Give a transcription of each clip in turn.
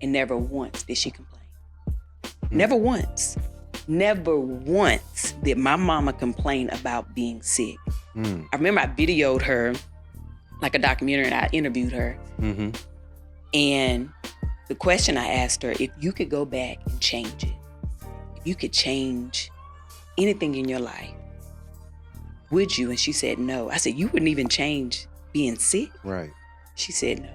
and never once did she complain. Never once. Never once did my mama complain about being sick. I remember I videoed her, like a documentary, and I interviewed her. And the question I asked her, if you could go back and change it, if you could change anything in your life, would you? And she said no. I said, you wouldn't even change being sick? Right. She said no.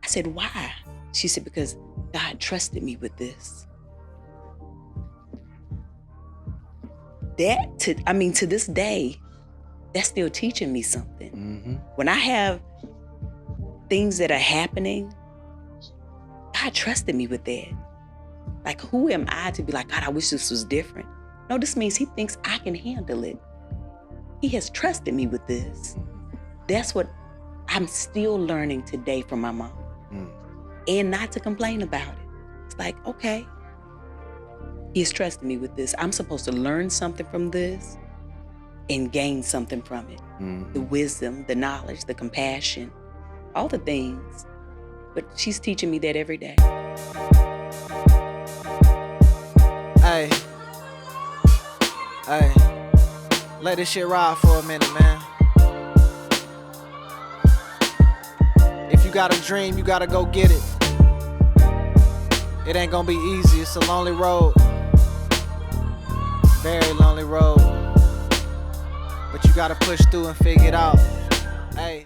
I said, why? She said, because God trusted me with this. To this day, that's still teaching me something. When I have things that are happening, God trusted me with that. Like, who am I to be like, God, I wish this was different? No, this means he thinks I can handle it. He has trusted me with this. That's what I'm still learning today from my mom. And not to complain about it. It's like, okay, he has trusted me with this. I'm supposed to learn something from this and gain something from it. The wisdom, the knowledge, the compassion, all the things. But she's teaching me that every day. Hey, let this shit ride for a minute, man. If you got a dream, you gotta go get it. It ain't gonna be easy, it's a lonely road. Very lonely road. But you gotta push through and figure it out. Hey.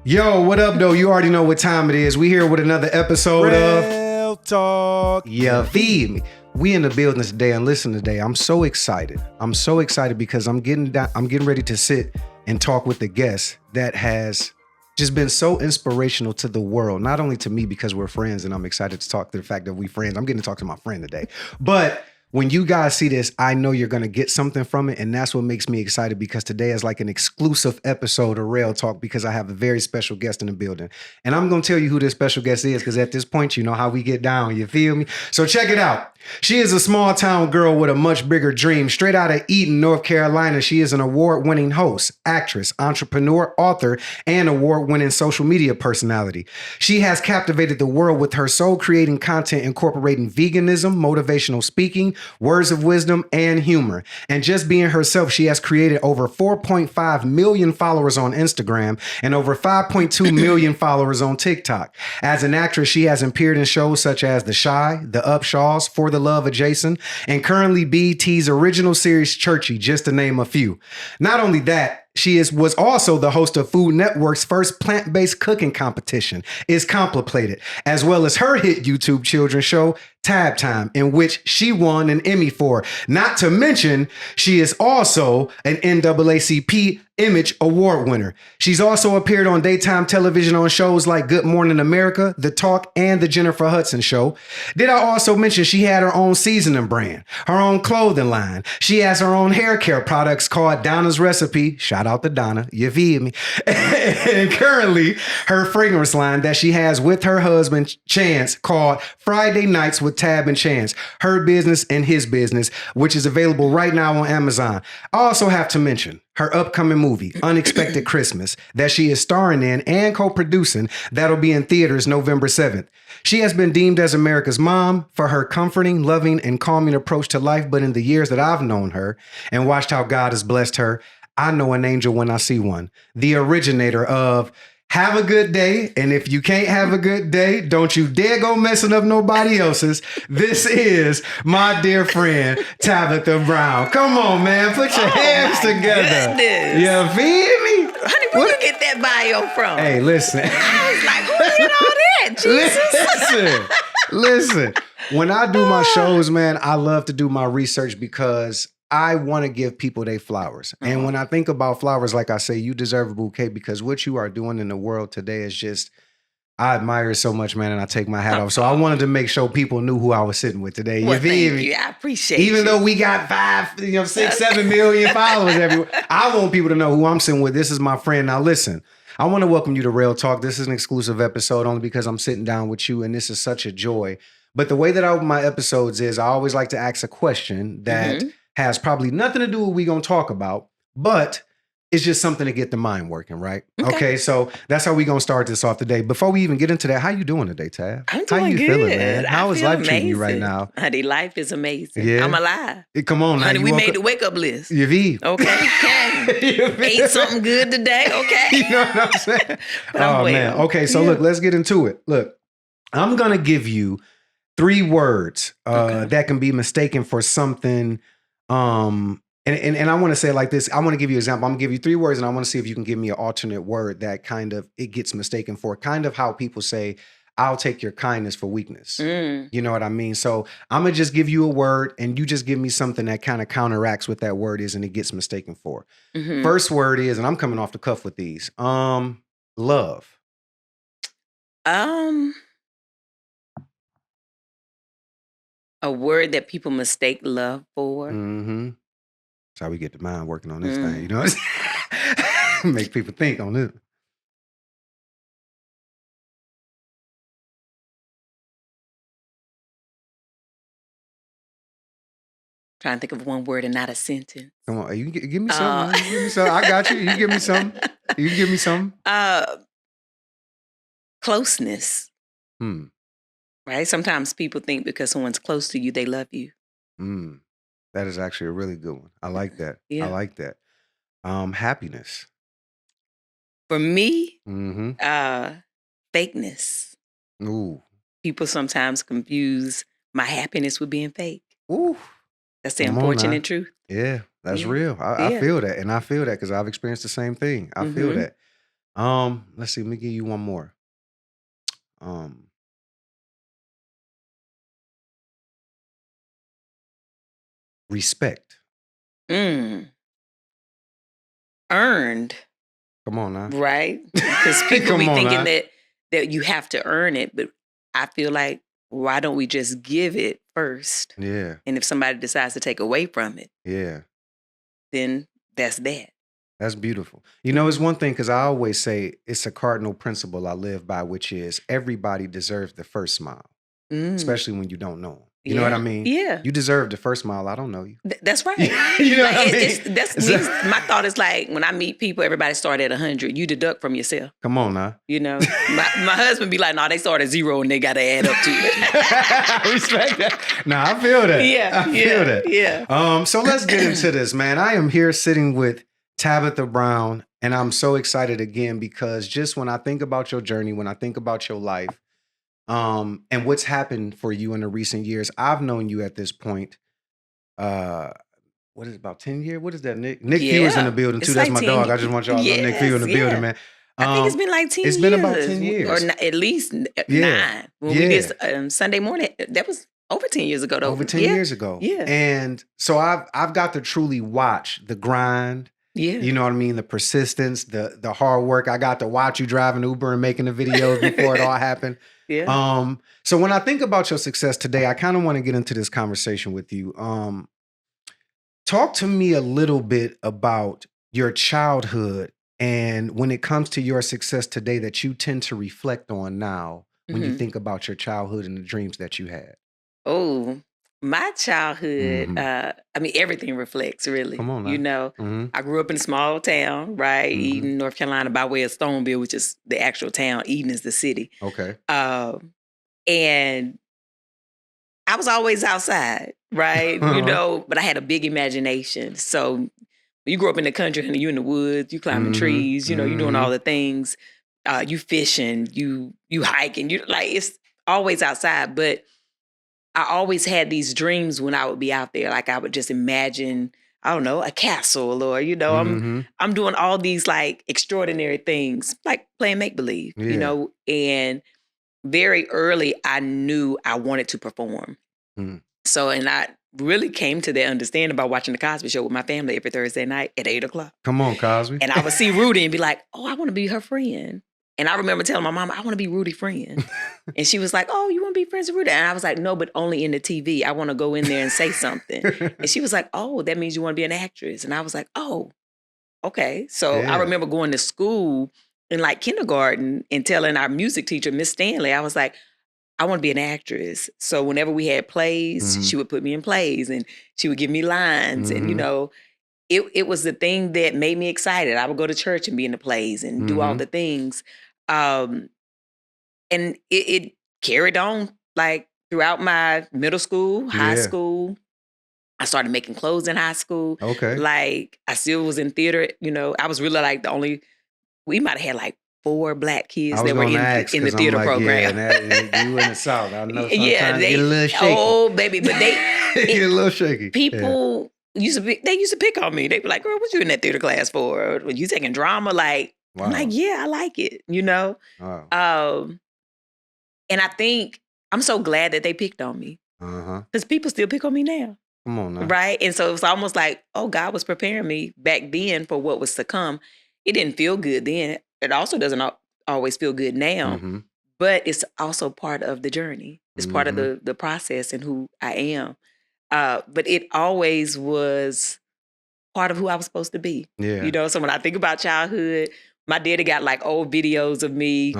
Yo, what up, though? You already know what time it is. We here with another episode of Real Talk. You Feed Me. We in the building today, and listen today, I'm so excited. I'm so excited because I'm getting ready to sit and talk with a guest that has just been so inspirational to the world. Not only to me because we're friends, and I'm excited to talk to the fact that we friends. I'm getting to talk to my friend today. But when you guys see this, I know you're going to get something from it. And that's what makes me excited, because today is like an exclusive episode of REL Talk, because I have a very special guest in the building. And I'm going to tell you who this special guest is, because at this point, you know how we get down. You feel me? So check it out. She is a small town girl with a much bigger dream. Straight out of Eaton, North Carolina, she is an award-winning host, actress, entrepreneur, author, and award-winning social media personality. She has captivated the world with her soul-creating content incorporating veganism, motivational speaking, words of wisdom, and humor. And just being herself, she has created over 4.5 million followers on Instagram and over 5.2 million followers on TikTok. As an actress, she has appeared in shows such as The Chi, The Upshaws, For the Love of Jason, and currently BET's original series Churchy, just to name a few. Not only that, she was also the host of Food Network's first plant-based cooking competition, Is Complicated, as well as her hit YouTube children's show, Tab Time, in which she won an Emmy for. Not to mention, she is also an NAACP Image Award winner. She's also appeared on daytime television on shows like Good Morning America, The Talk, and The Jennifer Hudson Show. Did I also mention she had her own seasoning brand, her own clothing line. She has her own hair care products called Donna's Recipe. Shout out to Donna, you feel me? And currently, her fragrance line that she has with her husband, Chance, called Friday Nights with Tab and Chance, her business and his business, which is available right now on Amazon. I also have to mention her upcoming movie, Unexpected Christmas, that she is starring in and co-producing, that'll be in theaters November 7th. She has been deemed as America's mom for her comforting, loving, and calming approach to life, but in the years that I've known her and watched how God has blessed her, I know an angel when I see one. The originator of Have a Good Day, and if you can't have a good day, don't you dare go messing up nobody else's. This is my dear friend, Tabitha Brown. Come on, man, put your hands together. Goodness. You feel me? Honey, where you get that bio from? Hey, listen. I was like, who did all that? Jesus. Listen. When I do my shows, man, I love to do my research because I want to give people their flowers. And when I think about flowers, like I say, you deserve a bouquet, because what you are doing in the world today is just, I admire it so much, man, and I take my hat off. So I wanted to make sure people knew who I was sitting with today. Well, You feel thank me? you. I appreciate Even you. though we got 6, 7 million followers everywhere, I want people to know who I'm sitting with. This is my friend. Now listen, I want to welcome you to REL Talk. This is an exclusive episode only because I'm sitting down with you, and this is such a joy. But the way that I open my episodes is I always like to ask a question that has probably nothing to do with what we're going to talk about, but it's just something to get the mind working, right? Okay, so that's how we gonna start this off today. Before we even get into that, how you doing today, Tab? I'm doing how you good. feeling, man? How is life amazing. treating you right now? Honey, life is amazing. Yeah? I'm alive. Come on now. Honey, we made the wake up list. You V. Okay. Ate something good today. Okay. You know what I'm saying? But I'm well. Man. Okay, so look, let's get into it. Look, I'm gonna give you 3 words that can be mistaken for something. And I want to say it like this. I want to give you an example. I'm going to give you 3 words and I want to see if you can give me an alternate word that kind of it gets mistaken for. Kind of how people say, I'll take your kindness for weakness. You know what I mean? So I'm going to just give you a word and you just give me something that kind of counteracts what that word is and it gets mistaken for. First word is, and I'm coming off the cuff with these, love. A word that people mistake love for. That's how we get the mind working on this thing, you know what I'm saying? Make people think on it. Trying to think of one word and not a sentence. Come on, you give me something. You give me something. I got you. You give me something. You give me something. Closeness. Right? Sometimes people think because someone's close to you, they love you. That is actually a really good one. I like that. Yeah. I like that. Happiness. For me, fakeness. Ooh. People sometimes confuse my happiness with being fake. Ooh. That's the unfortunate truth. Yeah, that's real. I feel that. And I feel that because I've experienced the same thing. I feel that. Let's see. Let me give you one more. Respect. Earned. Come on now. Right? Because people be thinking that you have to earn it, but I feel like, why don't we just give it first? Yeah. And if somebody decides to take away from it, then that's that. That's beautiful. You know, it's one thing because I always say it's a cardinal principle I live by, which is everybody deserves the first smile, especially when you don't know them. You know what I mean? Yeah. You deserve the first smile. I don't know you. That's right. You know what I mean? My thought is like, when I meet people, everybody start at 100. You deduct from yourself. Come on now. You know, my husband be like, no, they start at 0 and they got to add up to it. I respect that. Nah, I feel that. Yeah. I feel that. Yeah. So let's get into this, man. I am here sitting with Tabitha Brown, and I'm so excited again because just when I think about your journey, when I think about your life, and what's happened for you in the recent years, I've known you at this point. What is it, about 10 years? What is that, Nick? Nick Fewer's in the building too. That's my dog. I just want y'all to know Nick Fewer in the building, man. I think it's been like 10 years. It's been about 10 years. Or at least 9. When we did Sunday morning, that was over 10 years ago, though. Over 10 years ago. Yeah. And so I've got to truly watch the grind. Yeah. You know what I mean? The persistence, the hard work. I got to watch you driving Uber and making the videos before it all happened. Yeah. So when I think about your success today, I kind of want to get into this conversation with you. Talk to me a little bit about your childhood and when it comes to your success today that you tend to reflect on now when you think about your childhood and the dreams that you had. Oh, my childhood, I mean, everything reflects, really. Come on now. You know, I grew up in a small town, right? Eden, North Carolina, by way of Stoneville, which is the actual town. Eden is the city. Okay. And I was always outside, right? You know, but I had a big imagination. So when you grow up in the country and you're in the woods, you climbing trees, you know, you're doing all the things. You fishing, you hiking, you like it's always outside. But I always had these dreams when I would be out there. Like I would just imagine, I don't know, a castle or, you know, I'm doing all these like extraordinary things, like playing make-believe, you know, and very early I knew I wanted to perform. So, and I really came to that understanding by watching the Cosby Show with my family every Thursday night at 8:00. Come on, Cosby. And I would see Rudy and be like, oh, I want to be her friend. And I remember telling my mom, I want to be Rudy's friend. And she was like, oh, you want to be friends with Rudy? And I was like, no, but only in the TV. I want to go in there and say something. And she was like, oh, that means you want to be an actress. And I was like, oh, okay. So I remember going to school in like kindergarten and telling our music teacher, Miss Stanley, I was like, I want to be an actress. So whenever we had plays, she would put me in plays and she would give me lines and, you know, it was the thing that made me excited. I would go to church and be in the plays and do all the things. And it carried on like throughout my middle school, high school. I started making clothes in high school. Okay. Like I still was in theater, I was really like we might have had like 4 Black kids that were in the theater program. Yeah, you in the South. I know sometimes they get a little shaky. Oh, baby, but they get a little shaky. People used to pick on me. They'd be like, "Girl, what you in that theater class for? Were you taking drama?" Like, wow. I'm like, "Yeah, I like it." Wow. And I think I'm so glad that they picked on me because people still pick on me now. Come on now. Right? And so it's almost like, oh, God was preparing me back then for what was to come. It didn't feel good then. It also doesn't always feel good now, but it's also part of the journey. It's part of the process and who I am. But it always was part of who I was supposed to be. Yeah. So when I think about childhood, my daddy got like old videos of me,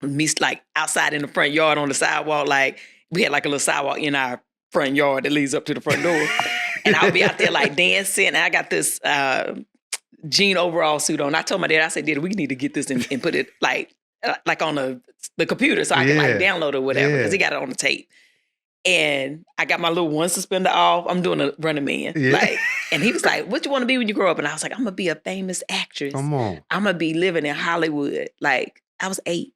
me like outside in the front yard on the sidewalk. Like we had like a little sidewalk in our front yard that leads up to the front door. And I would be out there like dancing. And I got this jean overall suit on. I told my dad, I said, Daddy, we need to get this and put it like on the computer so I can like download it or whatever because he got it on the tape. And I got my little one suspender off. I'm doing a Running Man. Yeah. And he was like, what you want to be when you grow up? And I was like, I'm going to be a famous actress. Come on. I'm going to be living in Hollywood. Like I was 8.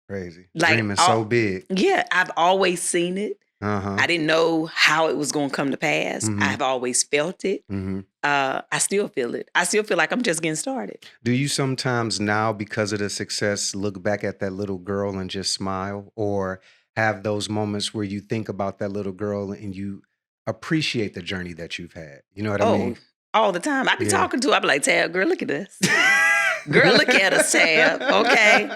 Crazy. Like, dreaming so big. Yeah. I've always seen it. I didn't know how it was going to come to pass. I've always felt it. I still feel it. I still feel like I'm just getting started. Do you sometimes now, because of the success, look back at that little girl and just smile, or have those moments where you think about that little girl and you appreciate the journey that you've had? You know what I mean? All the time. I be talking to her. I be like, Tab, girl, look at this. Girl, look at us, Tab. Okay.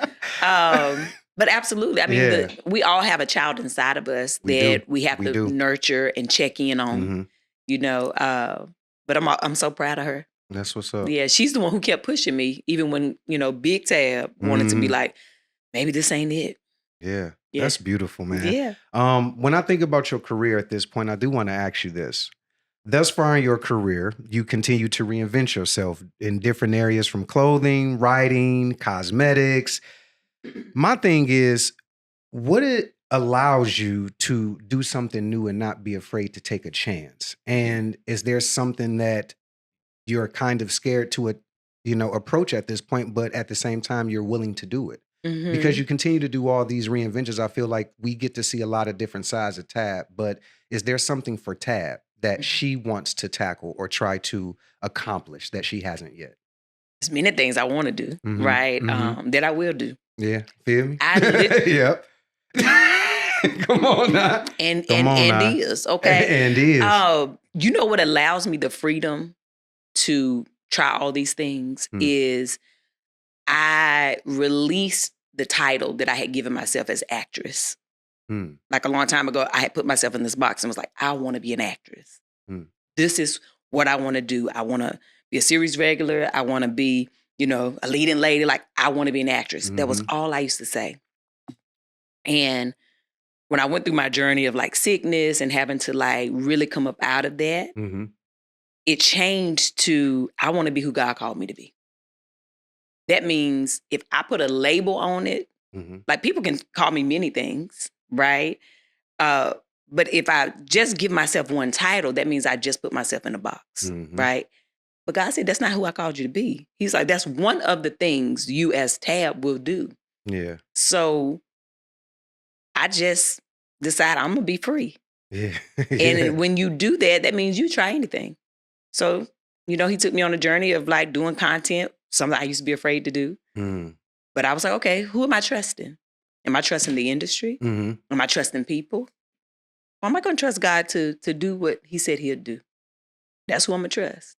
But absolutely. I mean, we all have a child inside of us that we have to nurture and check in on, but I'm so proud of her. That's what's up. Yeah, she's the one who kept pushing me, even when, Big Tab wanted to be like, maybe this ain't it. Yeah, that's beautiful, man. Yeah. When I think about your career at this point, I do want to ask you this. Thus far in your career, you continue to reinvent yourself in different areas, from clothing, writing, cosmetics. My thing is, what it allows you to do something new and not be afraid to take a chance? And is there something that you're kind of scared to, approach at this point, but at the same time, you're willing to do it? Because you continue to do all these reinventions, I feel like we get to see a lot of different sides of Tab. But is there something for Tab that she wants to tackle or try to accomplish that she hasn't yet? There's many things I want to do, right? That I will do. Yeah, feel me? Yep. Come on now. And is, okay? And is. You know what allows me the freedom to try all these things is I released the title that I had given myself as actress. Like a long time ago, I had put myself in this box and was like, I want to be an actress. This is what I want to do. I want to be a series regular. I want to be, a leading lady. Like, I want to be an actress. That was all I used to say. And when I went through my journey of like sickness and having to like really come up out of that, it changed to, I want to be who God called me to be. That means if I put a label on it, like people can call me many things, right? But if I just give myself one title, that means I just put myself in a box, right? But God said, that's not who I called you to be. He's like, that's one of the things you as Tab will do. Yeah. So I just decided I'm going to be free. Yeah. And when you do that, that means you try anything. So, he took me on a journey of like doing content, something I used to be afraid to do. But I was like, okay, who am I trusting? Am I trusting the industry? Am I trusting people? Or am I going to trust God to do what he said he'd do? That's who I'm going to trust.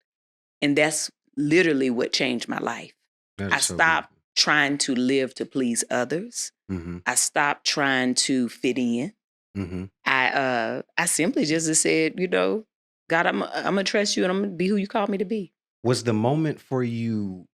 And that's literally what changed my life. I stopped trying to live to please others. I stopped trying to fit in. I simply just said, God, I'm going to trust you and I'm going to be who you called me to be. Was the moment for you,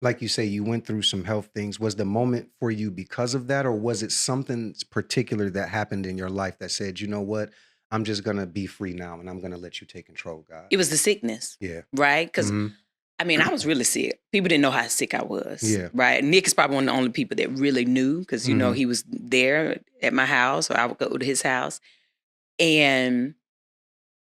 like you say, you went through some health things. Was the moment for you because of that? Or was it something particular that happened in your life that said, you know what, I'm just going to be free now and I'm going to let you take control, God. It was the sickness. Yeah. Right? Because, Mhm. I mean, I was really sick. People didn't know how sick I was. Yeah. Right? Nick is probably one of the only people that really knew because, you know, Mhm. he was there at my house or I would go to his house. And,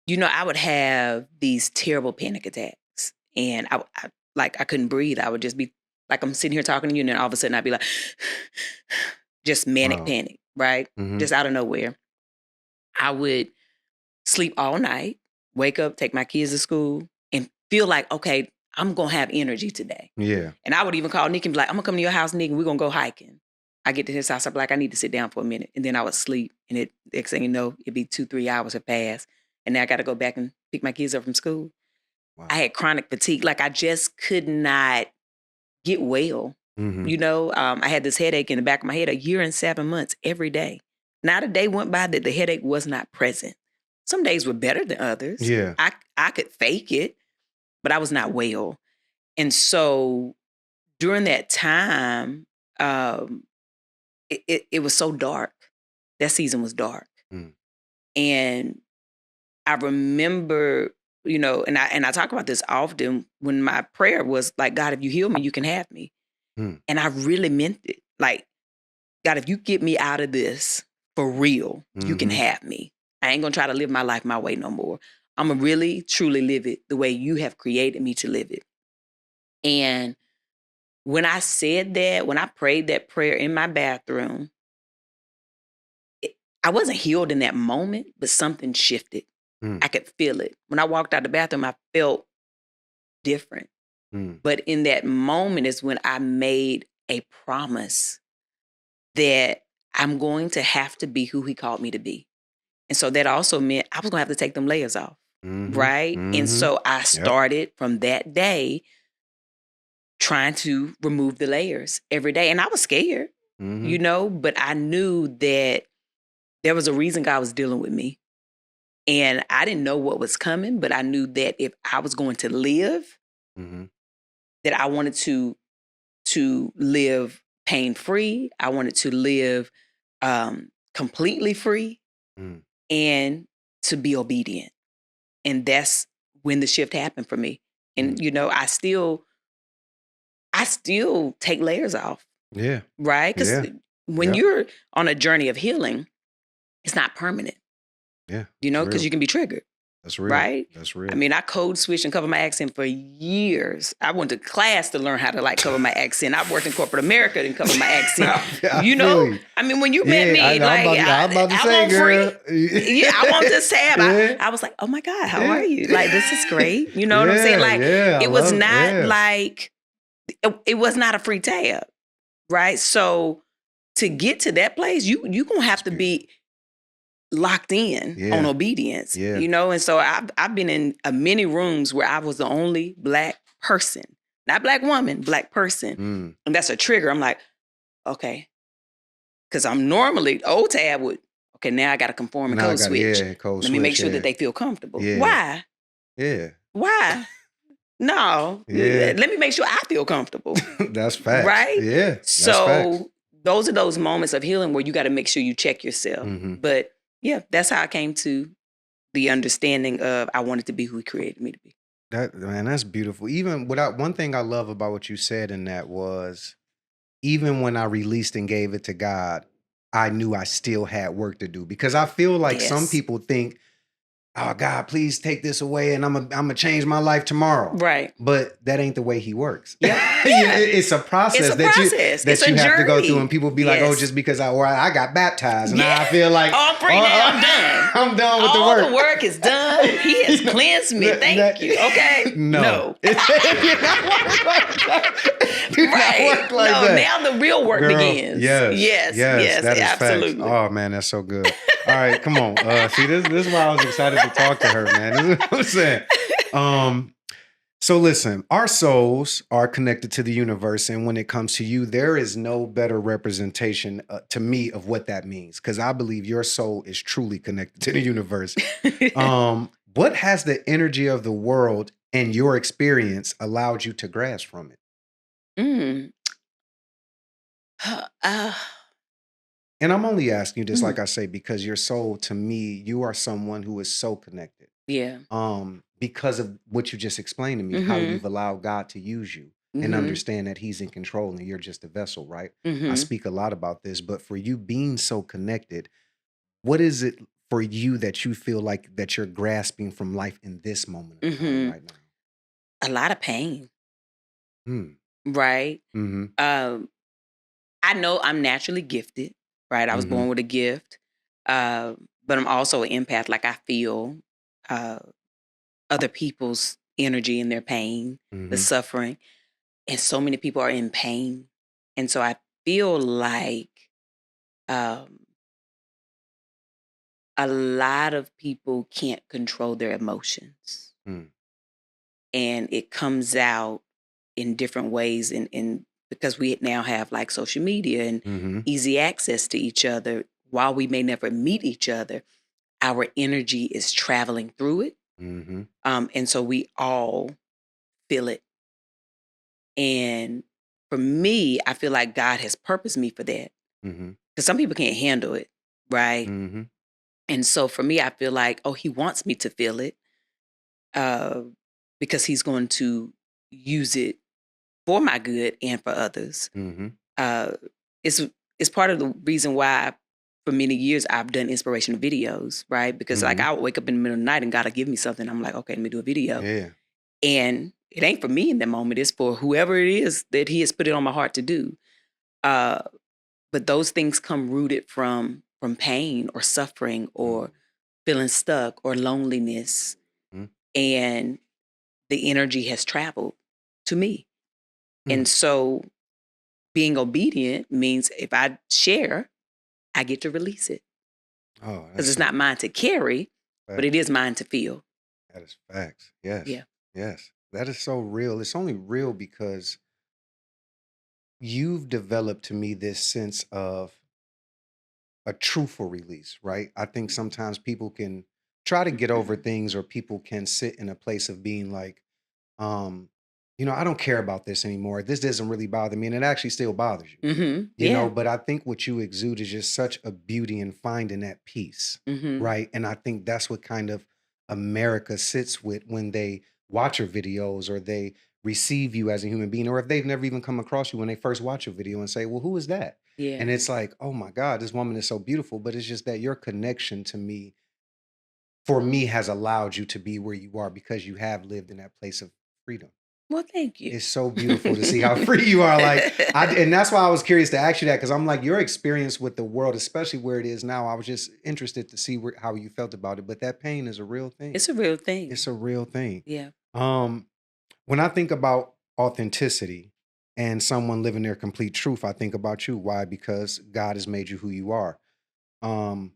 you know, I would have these terrible panic attacks. And I couldn't breathe. I would just be like, I'm sitting here talking to you, and then all of a sudden I'd be like, just manic Wow. panic, right? Mhm. Just out of nowhere. I would sleep all night, wake up, take my kids to school, and feel like, okay, I'm going to have energy today. Yeah. And I would even call Nick and be like, I'm going to come to your house, Nick, and we're going to go hiking. I get to his house, I'm like, I need to sit down for a minute. And then I would sleep. And next thing you know, it'd be 2-3 hours have passed. And then I got to go back and pick my kids up from school. Wow. I had chronic fatigue. Like I just could not get well. Mhm. You know, I had this headache in the back of my head 1 year and 7 months every day. Not a day went by that the headache was not present. Some days were better than others. Yeah. I could fake it, but I was not well. And so during that time, it was so dark. That season was dark. Mm. And I remember, you know, and I talk about this often when my prayer was like, God, if you heal me, you can have me. Mm. And I really meant it. Like, God, if you get me out of this for real, you can Mhm. have me. I ain't gonna try to live my life my way no more. I'm gonna really, truly live it the way you have created me to live it. And when I said that, when I prayed that prayer in my bathroom, I wasn't healed in that moment, but something shifted. Mm. I could feel it. When I walked out the bathroom, I felt different. Mm. But in that moment is when I made a promise that I'm going to have to be who he called me to be. And so that also meant I was going to have to take them layers off. Mhm. Right? And Mhm. so I Yep. started from that day trying to remove the layers every day. And I was scared, you Mhm. know, but I knew that there was a reason God was dealing with me. And I didn't know what was coming, but I knew that if I was going to live, Mhm. that I wanted to live pain-free. I wanted to live completely free Mm. and to be obedient. And that's when the shift happened for me. And, Mm. you know, I still take layers off, Yeah. right? Because Yeah. when Yep. you're on a journey of healing, it's not permanent, Yeah. you know, It's because real. you can be triggered. That's real. Right? That's I real. mean, I code switched and covered my accent for years. I went to class to learn how to like cover my accent. I worked in corporate America to cover my accent. I You feel know, you. I mean, when you met me, I'm like about to I say, want girl. free. Yeah, I want this tab. Yeah. I was like, oh my God, how Yeah. are you? Like, this is great. You know what I'm saying? Yeah, Like, yeah, I it was love it. not Yeah. like it was not a free tab, right? So to get to that place, you gonna have to be locked in Yeah. on obedience, Yeah. you know? And so I've been in many rooms where I was the only Black person, not Black woman, Black person. Mm. And that's a trigger. I'm like, okay. Because I'm normally, old tab would, okay, now I got to conform and Now I code got switch. code Let me make switch, sure yeah. that they feel comfortable. Yeah. Why? Yeah. Why? No. Yeah. Let me make sure I feel comfortable. That's facts. Right? Yeah. That's facts. So those are those moments of healing where you got to make sure you check yourself. Mhm. But yeah, that's how I came to the understanding of I wanted to be who he created me to be. That's beautiful. Even one thing I love about what you said in that was, even when I released and gave it to God, I knew I still had work to do, because I feel like some Yes. people think, oh God, please take this away and I'm gonna change my life tomorrow. Right. But that ain't the way he works. Yep. It's a process It's a that process. you It's a have to go through, journey. and people be like, oh, Yes. just because I got baptized and Yeah. now I feel like, Oh, I'm free now. I'm done. I'm done with All the work. the work is done. He has cleansed me. Thank you. Okay. No. It did not work like that. Did Right. not work like that. Now the real work Girl, begins. Yes, that is absolutely. facts. Oh man, that's so good. All right, come on. See, this is why I was excited to talk to her, man. This is what I'm saying. So listen, our souls are connected to the universe, and when it comes to you, there is no better representation to me of what that means, because I believe your soul is truly connected to the universe. What has the energy of the world and your experience allowed you to grasp from it? Mm. And I'm only asking you this, Mhm. like I say, because your soul, to me, you are someone who is so connected. Yeah. Because of what you just explained to me, how Mhm. you've allowed God to use you and Mhm. understand that He's in control and you're just a vessel, right? I Mhm. speak a lot about this, but for you being so connected, what is it for you that you feel like that you're grasping from life in this moment of time Mhm. right now? A lot of pain, Mm. right? Mm-hmm. Um, I know I'm naturally gifted, right? I was Mm-hmm. born with a gift, but I'm also an empath. Like I feel uh, other people's energy and their pain, the Mm-hmm. suffering, and so many people are in pain, and so I feel like um, a lot of people can't control their emotions, Mm. and it comes out in different ways. And because we now have like social media and Mm-hmm. easy access to each other, while we may never meet each other, our energy is traveling through it. Mm-hmm. And so we all feel it. And for me, I feel like God has purposed me for that. Mm-hmm. Because some people can't handle it, right? Mm-hmm. And so for me, I feel like, oh, he wants me to feel it uh, because he's going to use it for my good and for others. Mm-hmm. Uh, it's it's part of the reason why for many years I've done inspirational videos, right? Because like Mm-hmm. I'll wake up in the middle of the night and God will give me something. I'm like, okay, let me do a video. Yeah. And it ain't for me in that moment. It's for whoever it is that he has put it on my heart to do. Uh, but those things come rooted from pain or suffering or feeling stuck or loneliness. Mm-hmm. And the energy has traveled to me. And Mm. so being obedient means if I share, I get to release it Oh, that's because it's so not beautiful. mine to carry, but it Facts. is mine to feel. That is facts. Yes. Yeah. Yes. That is so real. It's only real because you've developed to me this sense of a truthful release, right? I think sometimes people can try to get over things or people can sit in a place of being like, um, I don't care about this anymore. This doesn't really bother me. And it actually still bothers you, Mm-hmm. Yeah. but I think what you exude is just such a beauty in finding that peace, Mm-hmm. right? And I think that's what kind of America sits with when they watch your videos or they receive you as a human being, or if they've never even come across you when they first watch a video and say, well, who is that? Yeah. And it's like, oh my God, this woman is so beautiful. But it's just that your connection to me, for me, has allowed you to be where you are because you have lived in that place of freedom. Well, thank you. It's so beautiful to see how free you are. And that's why I was curious to ask you that, because I'm like, your experience with the world, especially where it is now, I was just interested to see how you felt about it. But that pain is a real thing. It's a real thing. It's a real thing. Yeah. Um, when I think about authenticity and someone living their complete truth, I think about you. Why? Because God has made you who you are. Um,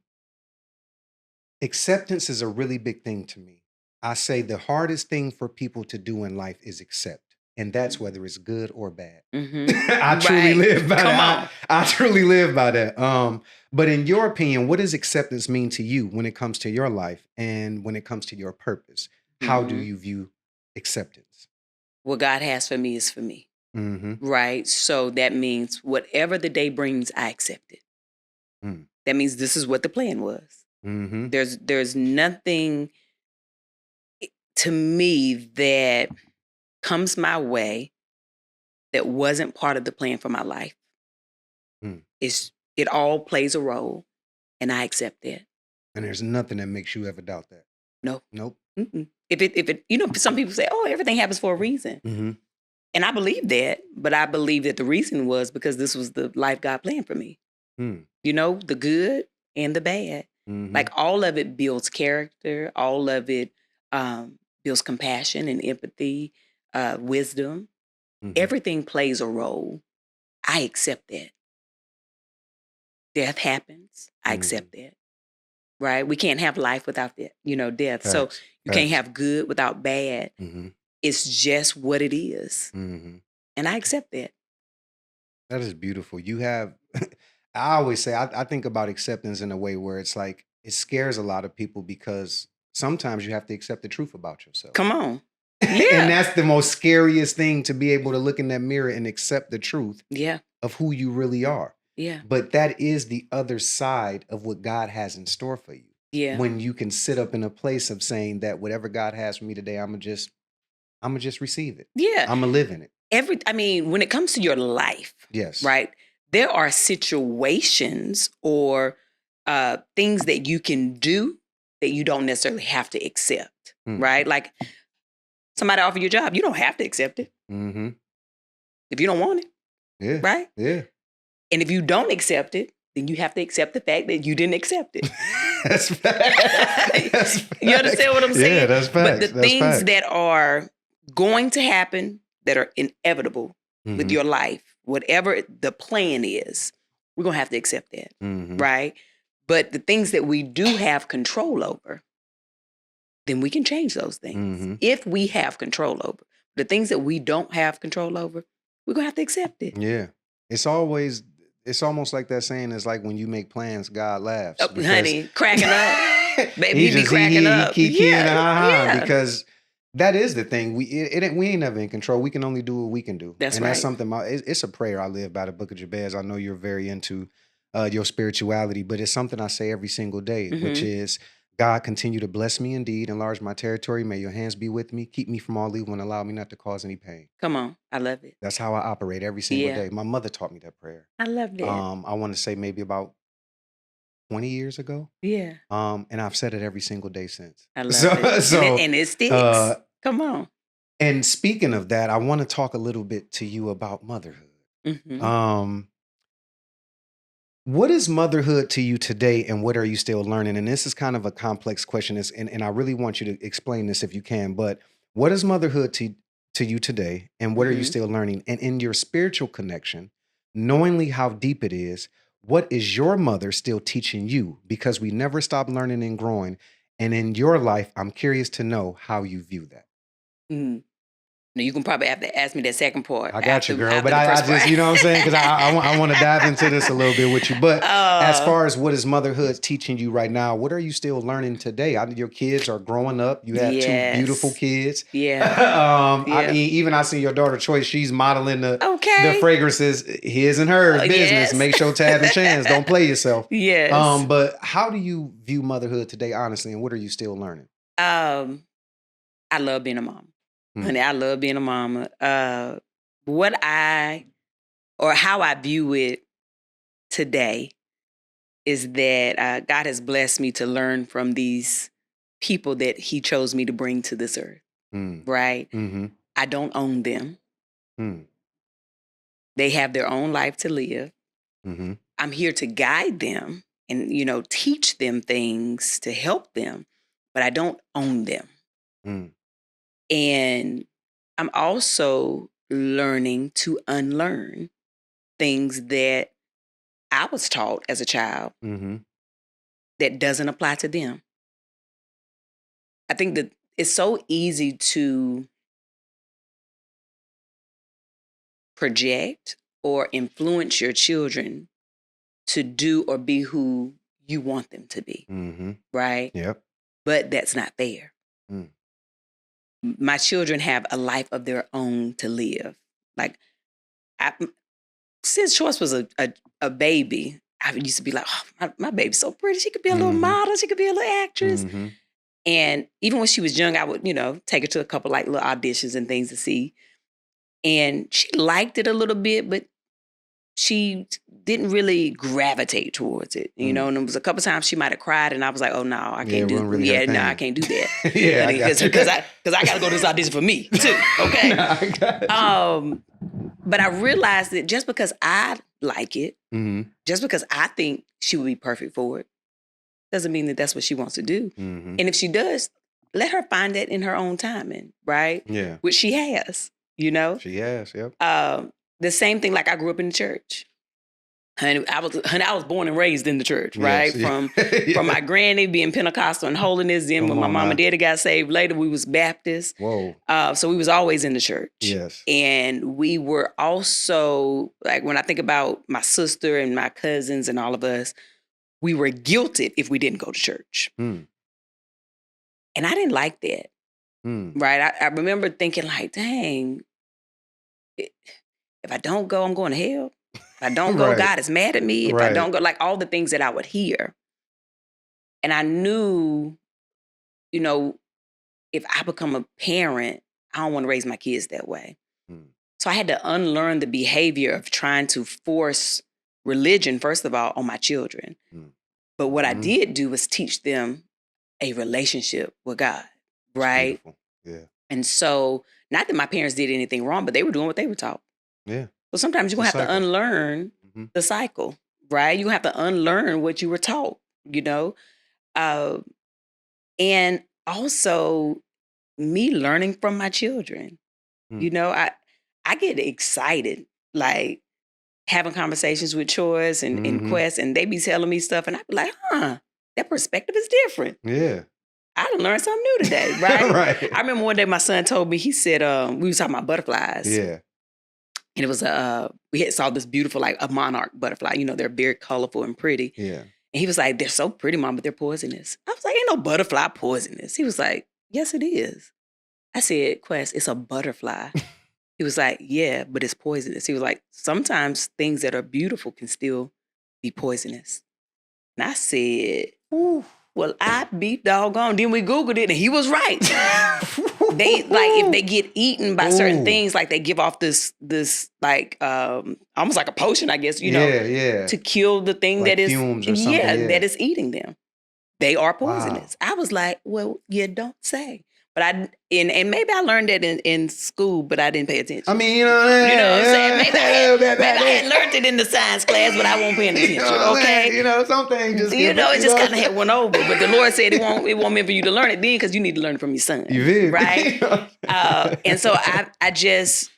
Acceptance is a really big thing to me. I say the hardest thing for people to do in life is accept, and that's whether it's good or bad. I Mm-hmm. truly Right. live by Come that. on. I truly live by that. But in your opinion, what does acceptance mean to you when it comes to your life and when it comes to your purpose? How do Mm-hmm. you view acceptance? What God has for me is for me. Mm-hmm. Right. So that means whatever the day brings, I accept it. Mm. That means this is what the plan was. Mm-hmm. There's nothing to me that comes my way that wasn't part of the plan for my life. Mm. It all plays a role, and I accept that. And there's nothing that makes you ever doubt that. No. Nope. Mm-mm. If it, some people say, "Oh, everything happens for a reason," Mm-hmm. and I believe that. But I believe that the reason was because this was the life God planned for me. Mm. The good and the bad. Mm-hmm. Like all of it builds character. All of it builds compassion and empathy, wisdom. Mm-hmm. Everything plays a role. I accept that. Death happens. I Mm-hmm. accept that. Right? We can't have life without that, death. So Facts. you can't Facts. have good without bad. Mm-hmm. It's just what it is. Mm-hmm. And I accept that. That is beautiful. You have, I always say, I think about acceptance in a way where it's like, it scares a lot of people because sometimes you have to accept the truth about yourself. Come on. And Yeah. that's the most scariest thing, to be able to look in that mirror and accept the truth Yeah. of who you really are. Yeah. But that is the other side of what God has in store for you. Yeah. When you can sit up in a place of saying that whatever God has for me today, I'm gonna just receive it. Yeah. I'm gonna live in it. When it comes to your life, Yes. right? There are situations or things that you can do that you don't necessarily have to accept, right? Like somebody offer you a job, you don't have to accept it Mm-hmm. if you don't want it, Yeah. right? Yeah. And if you don't accept it, then you have to accept the fact that you didn't accept it. That's fact. That's fact. You understand what I'm saying? Yeah, that's facts. But the That's things facts. that are going to happen, that are inevitable with your life, whatever the plan is, we're going to have to accept that, right? But the things that we do have control over, then we can change those things if we have control over. The things that we don't have control over, we're going to have to accept it. Yeah. It's almost like that saying is like when you make plans, God laughs. Oh, honey, cracking up. Baby, he he be just cracking up. Yeah. Because that is the thing. We ain't never in control. We can only do what we can do. That's and right. That's something. It's a prayer I live by, the Book of Jabez. I know you're very into your spirituality, but it's something I say every single day, which is, God, continue to bless me indeed, enlarge my territory. May your hands be with me. Keep me from all evil and allow me not to cause any pain. Come on. I love it. That's how I operate every single day. My mother taught me that prayer. I love that. I want to say maybe about 20 years ago. Yeah. And I've said it every single day since. I love it. And it sticks. Come on. And speaking of that, I want to talk a little bit to you about motherhood. What is motherhood to you today, and what are you still learning? And this is kind of a complex question, and I really want you to explain this if you can, but what is motherhood to you today, and what are you still learning? And in your spiritual connection, knowingly how deep it is, what is your mother still teaching you? Because we never stop learning and growing. And in your life, I'm curious to know how you view that. Now, you can probably have to ask me that second part. I got you, girl. But I just, you know what I'm saying? Because I want to dive into this a little bit with you. But as far as what is motherhood teaching you right now, what are you still learning today? Your kids are growing up. You have two beautiful kids. Yeah. I mean, even I see your daughter Choice. She's modeling the fragrances, his and hers business. Yes. Make sure tab and chance. Don't play yourself. Yes. But how do you view motherhood today, honestly, and what are you still learning? I love being a mom. Honey, I love being a mama. How I view it today is that God has blessed me to learn from these people that he chose me to bring to this earth, right? I don't own them. They have their own life to live. I'm here to guide them and, teach them things to help them, but I don't own them. And I'm also learning to unlearn things that I was taught as a child that doesn't apply to them. I think that it's so easy to project or influence your children to do or be who you want them to be, right? Yep. But that's not fair. My children have a life of their own to live. Like, since Choice was a baby, I used to be like, oh, my baby's so pretty. She could be a little model. She could be a little actress. And even when she was young, I would, take her to a couple like little auditions and things to see. And she liked it a little bit, but she didn't really gravitate towards it, and there was a couple times she might have cried, and I was like, "Oh no, I can't do that. No, I can't do that." Because I got to go to this audition for me too. Okay. But I realized that just because I like it, just because I think she would be perfect for it, doesn't mean that that's what she wants to do. And if she does, let her find that in her own timing, right? Yeah. Which she has, She has. Yep. The same thing, like I grew up in the church. Honey, I was born and raised in the church, right? From my granny being Pentecostal and holiness. Then when my mom and daddy got saved later, we was Baptist. Whoa. So we was always in the church. Yes. And we were also, like when I think about my sister and my cousins and all of us, we were guilted if we didn't go to church. And I didn't like that, right? I remember thinking like, dang, if I don't go, I'm going to hell. If I don't go, Right. God is mad at me. If I Right. don't go, like all the things that I would hear. And I knew, you know, if I become a parent, I don't want to raise my kids that way. So I had to unlearn the behavior of trying to force religion, first of all, on my children. But what I did do was teach them a relationship with God, right? Beautiful. Yeah. And so, not that my parents did anything wrong, but they were doing what they were taught. Yeah. So sometimes you're going to have to unlearn the cycle, right? You're going to have to unlearn what you were taught, you know? And also me learning from my children. You know, I get excited, like having conversations with Choice and Quest, and they be telling me stuff, and I be like, that perspective is different. Yeah. I done learned something new today, right? Right. I remember one day my son told me, he said, we was talking about butterflies. Yeah. And it was we had saw this beautiful, like a monarch butterfly. You know, they're very colorful and pretty. Yeah. And he was like, they're so pretty, Mom, but they're poisonous. I was like, ain't no butterfly poisonous. He was like, yes, it is. I said, Quest, it's a butterfly. He was like, yeah, but it's poisonous. He was like, sometimes things that are beautiful can still be poisonous. And I said, ooh, well, I be doggone. Then we Googled it and he was right. They like if they get eaten by certain things, like they give off this like almost like a potion, I guess, you know, to kill the thing like that is fumes or something, that is eating them. They are poisonous. Wow. I was like, well, you don't say. But and maybe I learned that in school, but I didn't pay attention. I mean, you know what I'm saying? Maybe I had learned it in the science class, but I won't pay attention. Okay, you know, some things just it just kind of had went over. But the Lord said it won't meant for you to learn it then because you need to learn it from your son. You did, right? And so I just,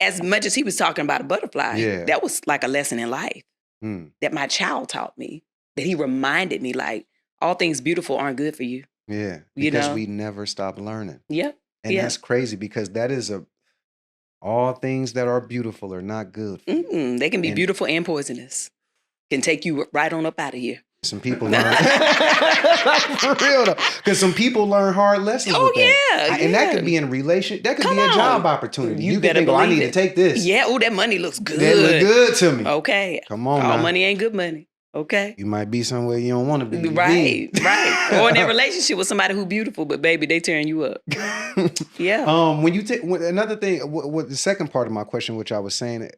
as much as he was talking about a butterfly, that was like a lesson in life that my child taught me. That he reminded me, like all things beautiful aren't good for you. Yeah, because we never stop learning. Yep. And that's crazy because that is all things that are beautiful are not good. They can be beautiful and poisonous. Can take you right on up out of here. Some people learn. For real though. Because some people learn hard lessons with that. And that could be in relation. That could be a job opportunity. You better think, I need to take this. Yeah, that money looks good. That look good to me. Okay. Come on, all money ain't good money. Okay. You might be somewhere you don't want to be. Right. Or in a relationship with somebody who's beautiful, but baby, they tearing you up. Yeah. When you take another thing, what the second part of my question, which I was saying,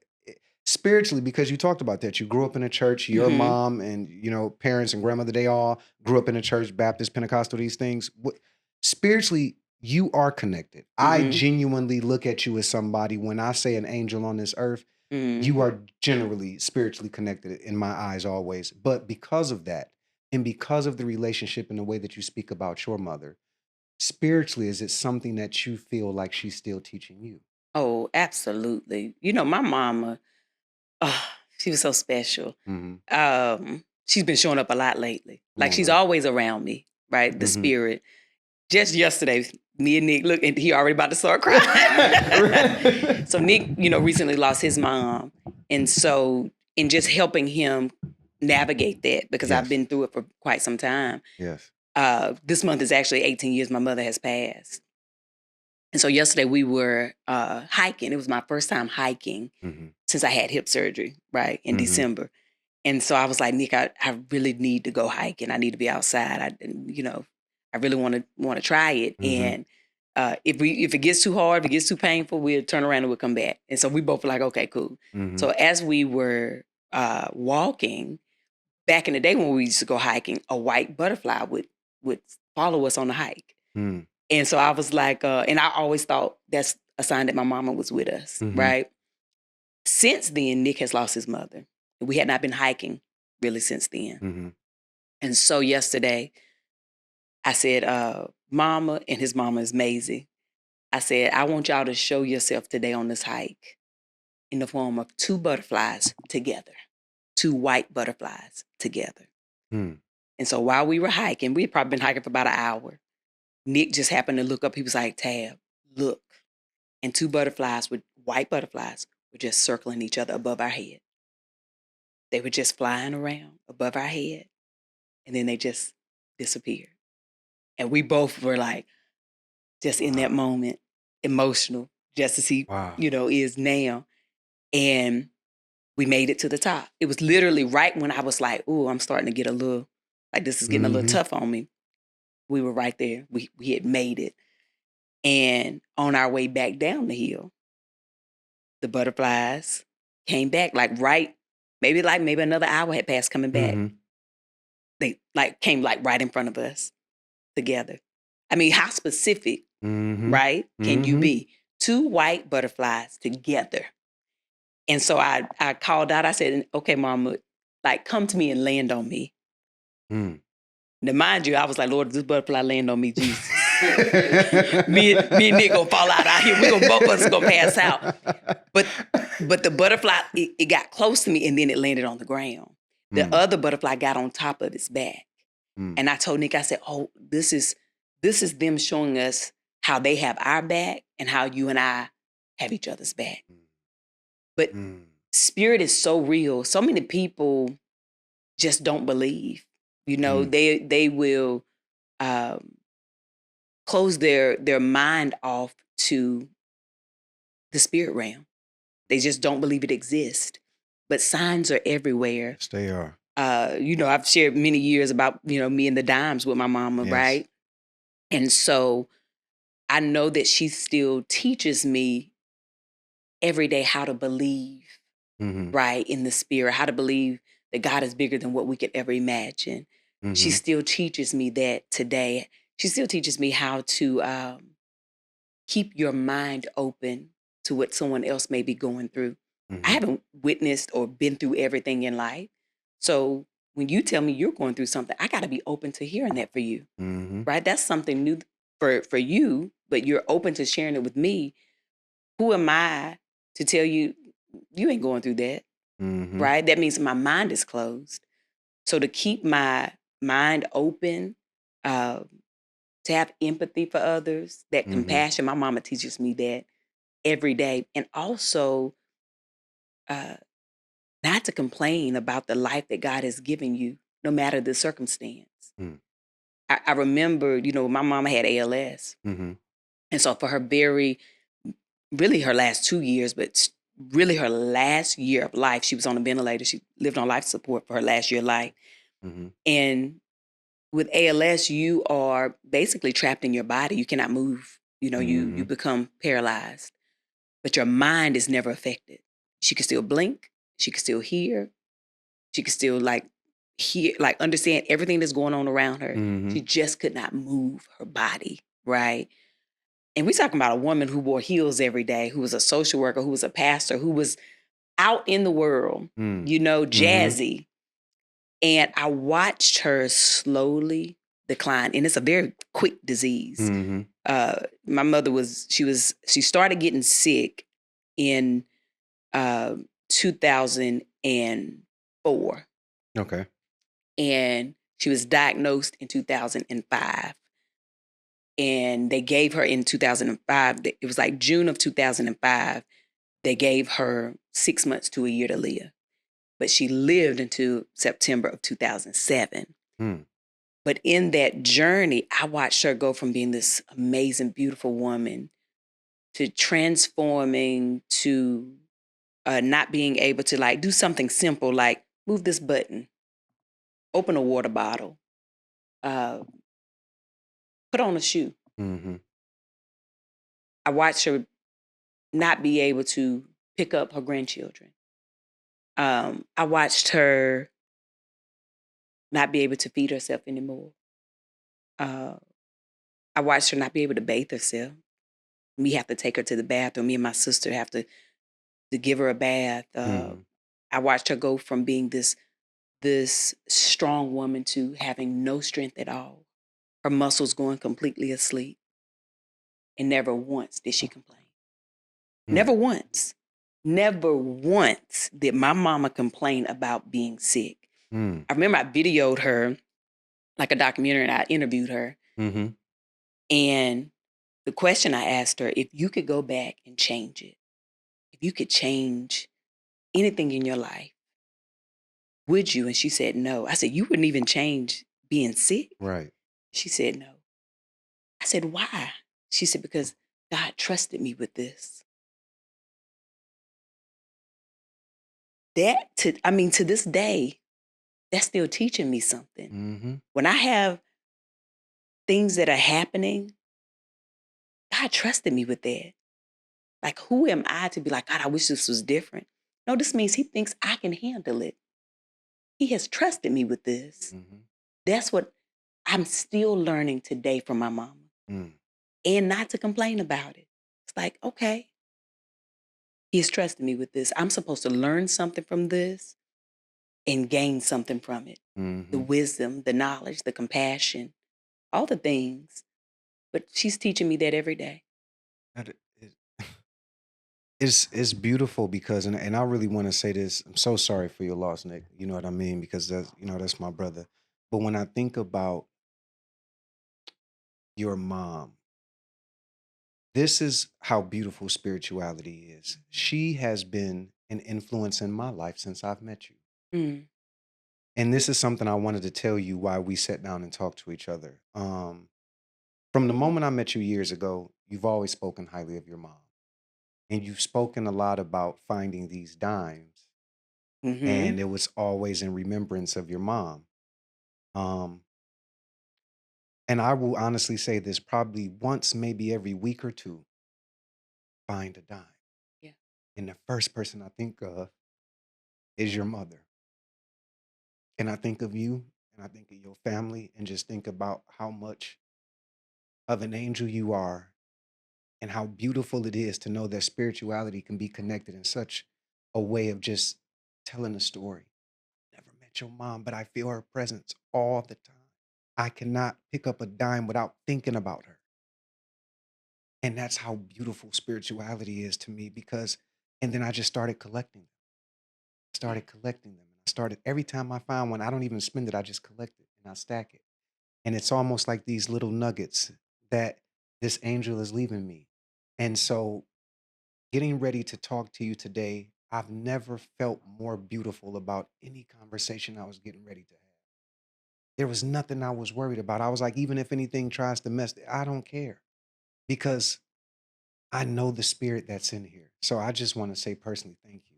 spiritually, because you talked about that, you grew up in a church. Your mom and parents and grandmother, they all grew up in a church, Baptist, Pentecostal, these things. Spiritually, you are connected. I genuinely look at you as somebody. When I say an angel on this earth, you are generally spiritually connected in my eyes always. But because of that, and because of the relationship and the way that you speak about your mother, spiritually, is it something that you feel like she's still teaching you? Oh, absolutely. My mama, she was so special. She's been showing up a lot lately. Like she's always around me, right? The spirit. Just yesterday, me and Nick, look, and he already about to start crying. So Nick, recently lost his mom. And so, in just helping him navigate that, because I've been through it for quite some time. Yes. This month is actually 18 years my mother has passed. And so yesterday we were hiking. It was my first time hiking since I had hip surgery, right, in December. And so I was like, Nick, I really need to go hiking. I need to be outside. I really want to try it. And if it gets too hard, if it gets too painful, we'll turn around and we'll come back. And so we both were like, okay, cool. So as we were walking, back in the day when we used to go hiking, a white butterfly would follow us on the hike. And so I was like, and I always thought that's a sign that my mama was with us, right? Since then, Nick has lost his mother. We had not been hiking really since then. And so yesterday, I said, Mama, and his mama is Maisie. I said, I want y'all to show yourself today on this hike in the form of two butterflies together, two white butterflies together. And so while we were hiking, we had probably been hiking for about an hour. Nick just happened to look up. He was like, Tab, look. And two butterflies, white butterflies, were just circling each other above our head. They were just flying around above our head. And then they just disappeared. And we both were like, just in that moment, emotional, just to see, is now. And we made it to the top. It was literally right when I was like, "Ooh, I'm starting to get a little, like this is getting a little tough on me." We were right there. We had made it. And on our way back down the hill, the butterflies came back maybe another hour had passed coming back. They came right in front of us together. I mean, how specific, right, can you be? 2 white butterflies together. And so I called out, I said, "Okay, Mama, come to me and land on me." Now, mind you, I was like, "Lord, if this butterfly land on me, Jesus." me and Nick gonna fall out here. Both of us gonna pass out. But the butterfly, it got close to me and then it landed on the ground. The other butterfly got on top of its back. And I told Nick, I said, "Oh, this is them showing us how they have our back and how you and I have each other's back." But spirit is so real. So many people just don't believe. They will close their mind off to the spirit realm. They just don't believe it exists. But signs are everywhere. Yes, they are. I've shared many years about, me and the dimes with my mama, Yes. right? And so I know that she still teaches me every day how to believe, right, in the spirit, how to believe that God is bigger than what we could ever imagine. She still teaches me that today. She still teaches me how to keep your mind open to what someone else may be going through. I haven't witnessed or been through everything in life. So when you tell me you're going through something, I got to be open to hearing that for you, right? That's something new for you, but you're open to sharing it with me. Who am I to tell you, you ain't going through that, right? That means my mind is closed. So to keep my mind open, to have empathy for others, that compassion, my mama teaches me that every day. And also not to complain about the life that God has given you, no matter the circumstance. I remember, my mama had ALS. And so for her really her last 2 years, but really her last year of life, she was on a ventilator. She lived on life support for her last year of life. And with ALS, you are basically trapped in your body. You cannot move. You become paralyzed. But your mind is never affected. She could still blink. She could still hear. She could still hear, understand everything that's going on around her. She just could not move her body, right? And we're talking about a woman who wore heels every day, who was a social worker, who was a pastor, who was out in the world, jazzy. And I watched her slowly decline. And it's a very quick disease. My mother she started getting sick in 2004. Okay. And she was diagnosed in 2005. And they gave her in 2005, it was like June of 2005, they gave her 6 months to a year to live. But she lived until September of 2007. But in that journey, I watched her go from being this amazing, beautiful woman to transforming to not being able to do something simple like move this button, open a water bottle, put on a shoe. I watched her not be able to pick up her grandchildren. I watched her not be able to feed herself anymore. I watched her not be able to bathe herself. We have to take her to the bathroom. Me and my sister have to give her a bath. I watched her go from being this strong woman to having no strength at all. Her muscles going completely asleep. And never once did she complain. Never once. Never once did my mama complain about being sick. I remember I videoed her like a documentary and I interviewed her. And the question I asked her, if you could go back and change it, if you could change anything in your life, would you? And she said, no. I said, you wouldn't even change being sick? Right. She said, no. I said, why? She said, because God trusted me with this. to this day, that's still teaching me something. When I have things that are happening, God trusted me with that. Like, who am I to be like, God, I wish this was different? No, this means he thinks I can handle it. He has trusted me with this. That's what I'm still learning today from my mama. And not to complain about it. It's like, okay, he has trusted me with this. I'm supposed to learn something from this and gain something from it. The wisdom, the knowledge, the compassion, all the things. But she's teaching me that every day. It's beautiful because, and I really want to say this. I'm so sorry for your loss, Nick. You know what I mean? Because that's my brother. But when I think about your mom, this is how beautiful spirituality is. She has been an influence in my life since I've met you. And this is something I wanted to tell you why we sat down and talked to each other. From the moment I met you years ago, you've always spoken highly of your mom. And you've spoken a lot about finding these dimes. And it was always in remembrance of your mom. And I will honestly say this, probably once, maybe every week or two, find a dime. Yeah. And the first person I think of is your mother. And I think of you, and I think of your family, and just think about how much of an angel you are, and how beautiful it is to know that spirituality can be connected in such a way of just telling a story. Never met your mom, but I feel her presence all the time. I cannot pick up a dime without thinking about her. And that's how beautiful spirituality is to me, because, and then I just started collecting them. I started, every time I find one, I don't even spend it. I just collect it and I stack it. And it's almost like these little nuggets that this angel is leaving me. And so getting ready to talk to you today, I've never felt more beautiful about any conversation I was getting ready to have. There was nothing I was worried about. I was like, even if anything tries to mess, I don't care, because I know the spirit that's in here. So I just want to say personally, thank you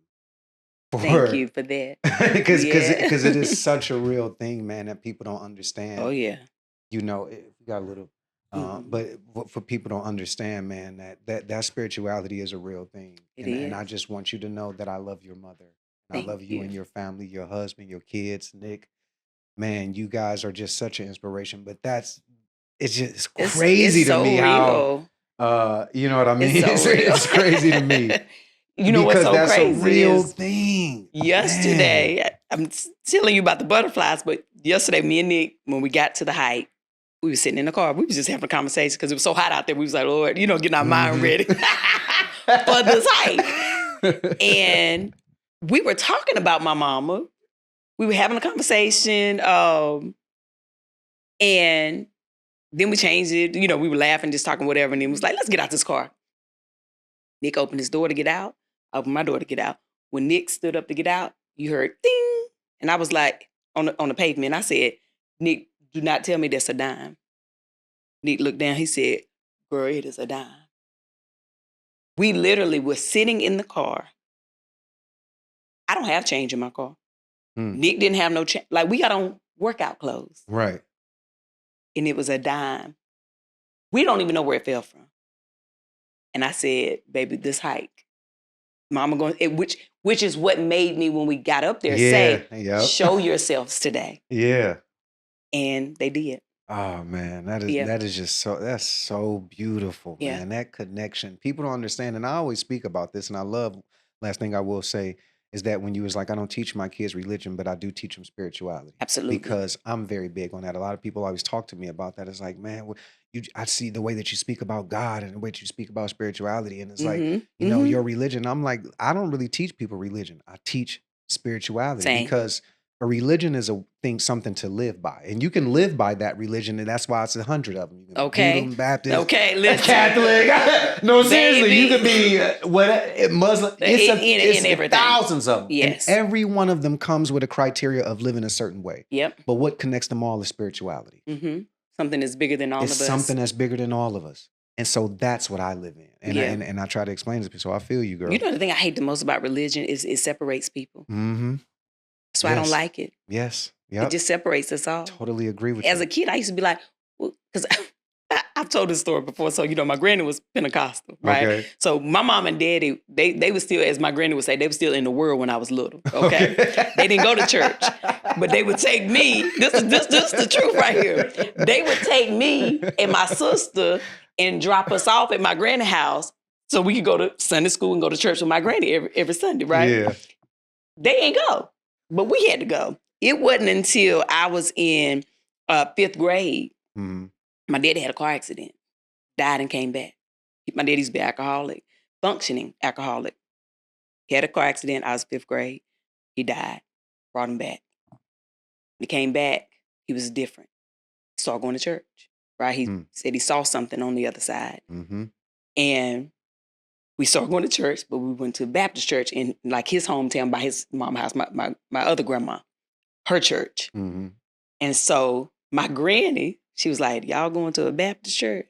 Thank you for that. because Yeah. it is such a real thing, man, that people don't understand. Oh, yeah. You know, we got a little, but for people don't understand, man, that spirituality is a real thing. It And I is. just want you to know that I love your mother. And I Thank love you and you. your family, your husband, your kids, Nick. Man, you guys are just such an inspiration. But it's just It's crazy to so me how, real. you know what I mean? It's so real. It's crazy to me You know what's because so that's a crazy real is thing. Man. yesterday, I'm telling you about the butterflies, but yesterday, me and Nick, when we got to the hike, we were sitting in the car. We was just having a conversation because it was so hot out there. We was like, Lord, getting our mind ready for this hike. And we were talking about my mama. We were having a conversation, and then we changed it. We were laughing, just talking, whatever. And then it was like, let's get out this car. Nick opened his door to get out. I opened my door to get out. When Nick stood up to get out, you heard ding. And I was like, on the pavement, I said, Nick, do not tell me that's a dime. Nick looked down, he said, girl, it is a dime. We literally were sitting in the car. I don't have change in my car. Nick didn't have no change. Like, we got on workout clothes. Right. And it was a dime. We don't even know where it fell from. And I said, baby, this hike, mama going, which is what made me, when we got up there, say, show yourselves today. Yeah. And they did. Oh man, that is just that's so beautiful, man. That connection. People don't understand. And I always speak about this, and I love, last thing I will say is that when you was like, I don't teach my kids religion, but I do teach them spirituality. Absolutely. Because I'm very big on that. A lot of people always talk to me about that. It's like, man, I see the way that you speak about God and the way that you speak about spirituality. And it's like, your religion. I'm like, I don't really teach people religion. I teach spirituality. Because a religion is something to live by. And you can live by that religion, and that's why it's 100 of them. You can be Buddhist, Baptist, Catholic. No, seriously, you could be Muslim. It's thousands of them. Yes. And every one of them comes with a criteria of living a certain way. Yep. But what connects them all is spirituality. Something that's bigger than all of us. It's something that's bigger than all of us. And so that's what I live in. And, Yeah. and I try to explain to people. So I feel you, girl. You know, the thing I hate the most about religion is it separates people. Mm-hmm. That's why I don't like it. Yes. Yep. It just separates us all. Totally agree with As you. a kid, I used to be like, because I've told this story before. So, you know, my granny was Pentecostal, right? Okay. So my mom and daddy, they were still, as my granny would say, they were still in the world when I was little, okay? They didn't go to church, but they would take me, this is the truth right here. They would take me and my sister and drop us off at my granny house so we could go to Sunday school and go to church with my granny every Sunday, right? Yeah. They ain't go, but we had to go. It wasn't until I was in 5th grade. Mm-hmm. My daddy had a car accident, died and came back. My daddy used to be alcoholic, functioning alcoholic. He had a car accident. I was 5th grade. He died, brought him back. When he came back, he was different. He started going to church, right? He said he saw something on the other side. Mm-hmm. And we started going to church, but we went to a Baptist church in like his hometown by his mom's house, my other grandma, her church. Mm-hmm. And so my granny, she was like, y'all going to a Baptist church?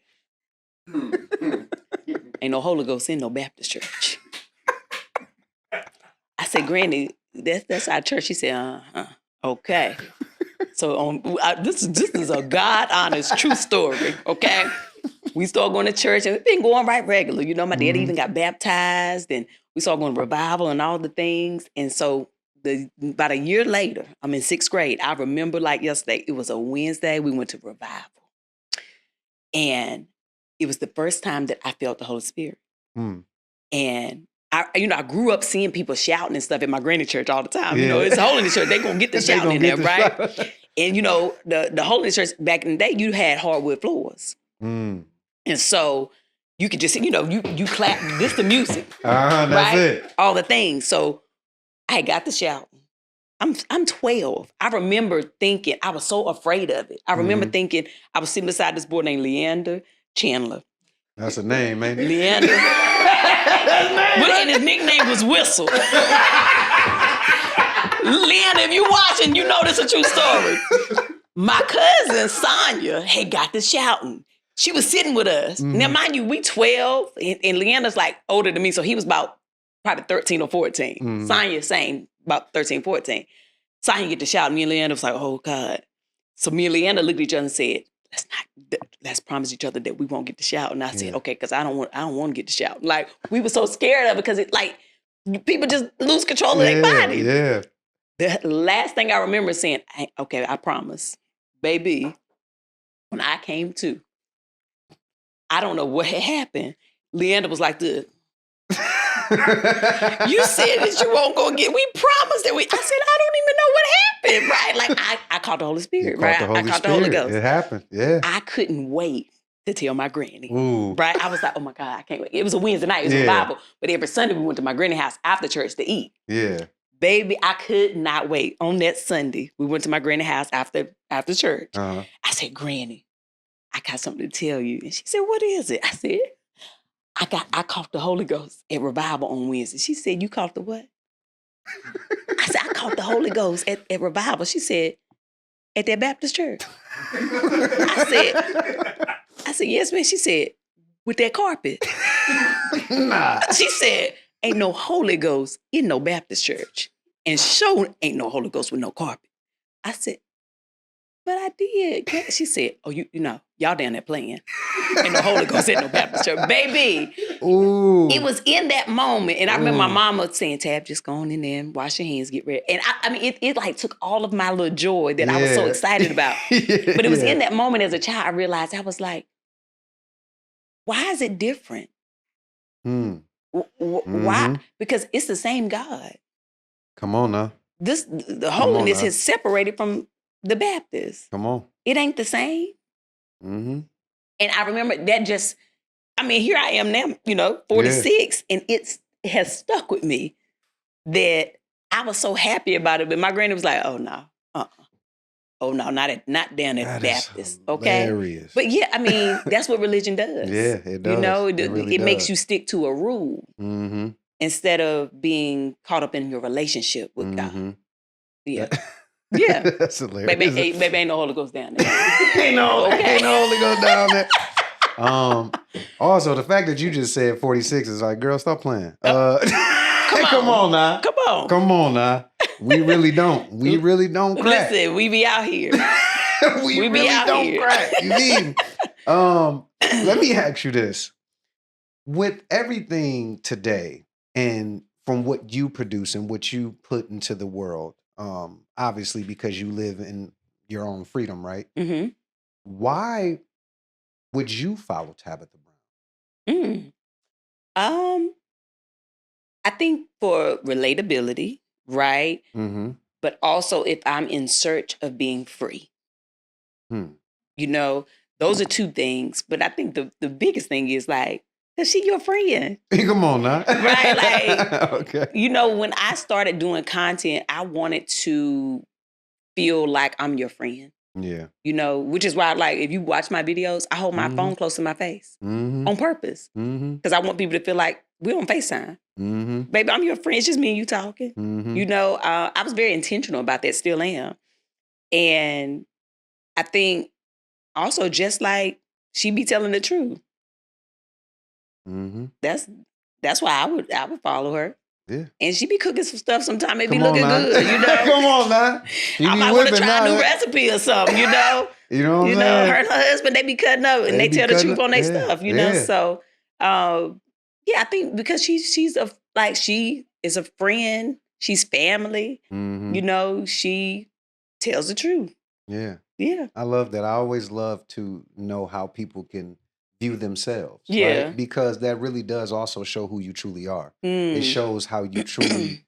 Ain't no Holy Ghost in no Baptist church. I said, Granny, that's our church. She said, okay. So this is a God-honest, true story, okay? We started going to church, and we've been going right regular. You know, my dad even got baptized, and we started going to revival and all the things. And so about a year later, I'm in 6th grade. I remember like yesterday, it was a Wednesday. We went to revival. And it was the first time that I felt the Holy Spirit. And I grew up seeing people shouting and stuff at my granny church all the time. Yeah. You know, it's a holiness church. They're going to get the shouting in there, right? And, you know, the holiness church back in the day, you had hardwood floors. And so you could just, you know, you clap, this the music. That's right? it. All the things. So I got the shouting. I'm 12. I remember thinking, I was so afraid of it. I remember thinking, I was sitting beside this boy named Leander Chandler. That's a name, man. Leander. And his nickname was Whistle. Leander, if you watching, you know this is a true story. My cousin, Sonia, had got the shouting. She was sitting with us. Now, mind you, we 12, and Leander's like older than me, so he was about probably 13 or 14. Sonia, same, about 13, 14. Sonia get to shout. Me and Leander was like, oh, God. So me and Leander looked at each other and said, let's promise each other that we won't get to shout. And I said, okay, because I don't want to get to shout. Like, we were so scared of it because it, like, people just lose control of their body. Yeah. The last thing I remember saying, okay, I promise. Baby, when I came to, I don't know what had happened. Leander was like, you said that you won't go get, we promised that I said, I don't even know what happened, right? Like, I caught the Holy Spirit, right? I caught the Holy Ghost. It happened, yeah. I couldn't wait to tell my granny, Ooh. right? I was like, oh my God, I can't wait. It was a Wednesday night, it was a Bible, but every Sunday we went to my granny house after church to eat. Yeah. Baby, I could not wait. On that Sunday, we went to my granny house after church. I said, Granny, I got something to tell you. And she said, what is it? I said, I caught the Holy Ghost at revival on Wednesday. She said, you caught the what? I said, I caught the Holy Ghost at revival. She said, at that Baptist church. I said, yes, ma'am. She said, with that carpet. Nah. She said, ain't no Holy Ghost in no Baptist church. And sure ain't no Holy Ghost with no carpet. I said, but I did. She said, oh, you know, y'all down there playing. Ain't no Holy Ghost in no Baptist church. Baby, ooh. It was in that moment. And I remember my mama saying, Tab, just go on in there and wash your hands, get ready. And I mean, it like took all of my little joy that I was so excited about. But it was in that moment as a child, I realized, I was like, why is it different? Why? Because it's the same God. Come on now. The holiness is separated from the Baptist. Come on. It ain't the same. And I remember that just, I mean, here I am now, you know, 46, and it has stuck with me that I was so happy about it. But my granny was like, oh, no, oh, no, not down at Baptist, okay? Hilarious. But yeah, I mean, that's what religion does. Yeah, it does. You know, it really makes you stick to a rule instead of being caught up in your relationship with God. Yeah. Yeah. That's hilarious. Baby, ain't no Holy Ghost down there. ain't no Holy Ghost down there. Also, the fact that you just said 46 is like, girl, stop playing. Come on now. Come on now. We really don't. We really don't crack. Listen, we be out here. we really don't crack. You mean? Let me ask you this. With everything today and from what you produce and what you put into the world, obviously because you live in your own freedom, right? Mm-hmm. Why would you follow Tabitha Brown? I think for relatability, right? Mm-hmm. But also if I'm in search of being free. You know, those are two things. But I think the biggest thing is like, because she your friend. Come on now. Right? Like, okay. You know, when I started doing content, I wanted to feel like I'm your friend. Yeah. You know, which is why, like, if you watch my videos, I hold my phone close to my face on purpose. Because I want people to feel like we're on FaceTime. Baby, I'm your friend. It's just me and you talking. You know, I was very intentional about that, still am. And I think also just like she be telling the truth. That's why I would follow her. Yeah. And she be cooking some stuff sometimes. It be looking good, you know. Come on, man. I might want to try a new recipe or something, you know. You know what I'm saying? Her and her husband, they be cutting up and they tell the truth on their stuff, you know. So, yeah, I think because she is a friend. She's family. You know, she tells the truth. Yeah. Yeah. I love that. I always love to know how people can view themselves. Yeah. Right? Because that really does also show who you truly are. It shows how you truly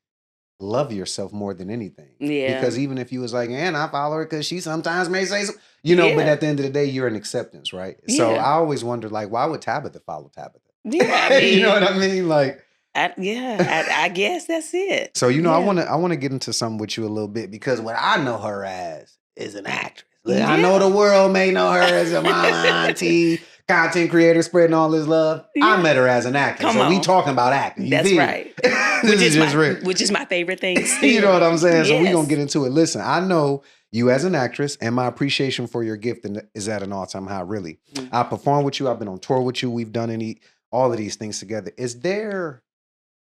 love yourself more than anything. Yeah. Because even if you was like, and I follow her because she sometimes may say something, you know, but at the end of the day, you're in acceptance, right? Yeah. So I always wondered, like, why would Tabitha follow Tabitha? Yeah. I mean, you know what I mean? Like, I guess that's it. So, you know, I want to get into something with you a little bit because what I know her as is an actress. I know the world may know her as a mama, auntie, content creator, spreading all this love. Yeah. I met her as an actor. So we talking about acting. That's right. This is just real. Which is my favorite thing. You know what I'm saying? Yes. So we going to get into it. Listen, I know you as an actress and my appreciation for your gift is at an all-time high, really. I performed with you. I've been on tour with you. We've done all of these things together. Is there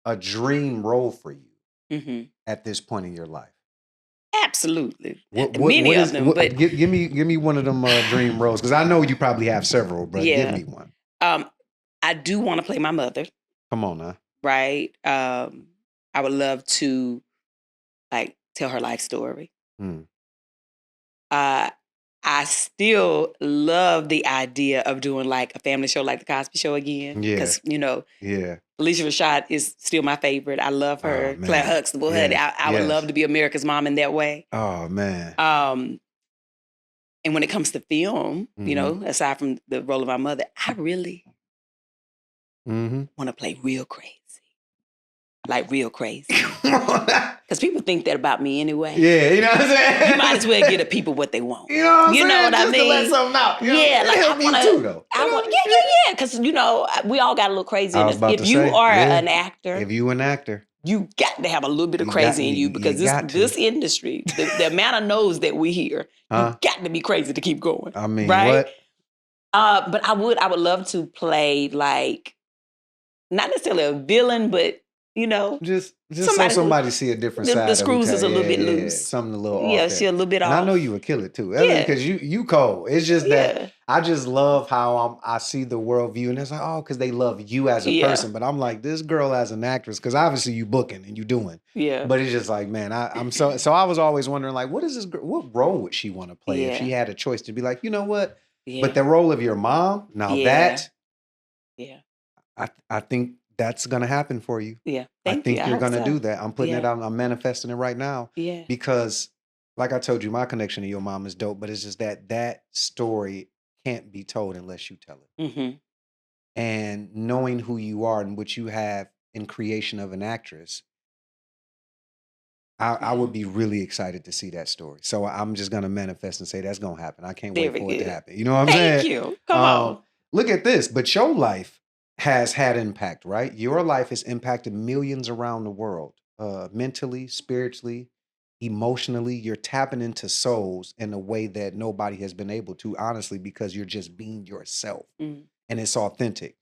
a dream role for you at this point in your life? Absolutely. Many of them. But give me one of them dream roles, because I know you probably have several, but give me one. I do want to play my mother. Come on now. Right. I would love to like tell her life story. I still love the idea of doing like a family show like the Cosby Show again. Yeah. Because, you know, Alicia Rashad is still my favorite. I love her. Claire Huxtable. Yes. I would love to be America's mom in that way. Oh, man. And when it comes to film, you know, aside from the role of my mother, I really want to play real crazy. Like real crazy. Because people think that about me anyway. Yeah, you know what I'm saying? You might as well give the people what they want. You know what I'm saying? What just I mean? To let something out. You know? Yeah, like I want too, though. Yeah. Because, you know, we all got a little crazy in us. If you are an actor. If you an actor. You got to have a little bit of crazy in you because this industry, the amount of no's that we hear, you got to be crazy to keep going. I mean, right? What? But I would love to play like, not necessarily a villain, but you know, just somebody see a different side. The screws is a little bit loose. Something a little off. Yeah, she a little bit off. And I know you would kill it too. Because you cold. It's just that I just love how I see the worldview, and it's like, because they love you as a person. But I'm like, this girl as an actress, because obviously you booking and you doing. Yeah. But it's just like, man, I'm so I was always wondering, like, what is this girl? What role would she want to play if she had a choice to be like, you know what? Yeah. But the role of your mom, that. Yeah. I think that's going to happen for you. Yeah. I think you're going to do that. I'm putting it out. I'm manifesting it right now. Yeah. Because like I told you, my connection to your mom is dope, but it's just that story can't be told unless you tell it. And knowing who you are and what you have in creation of an actress, I would be really excited to see that story. So I'm just going to manifest and say that's going to happen. I can't wait for it to happen. You know what I'm saying? Thank you. Come on. Look at this. But your life has had impact, right? Your life has impacted millions around the world, mentally, spiritually, emotionally. You're tapping into souls in a way that nobody has been able to, honestly, because you're just being yourself. And and it's authentic.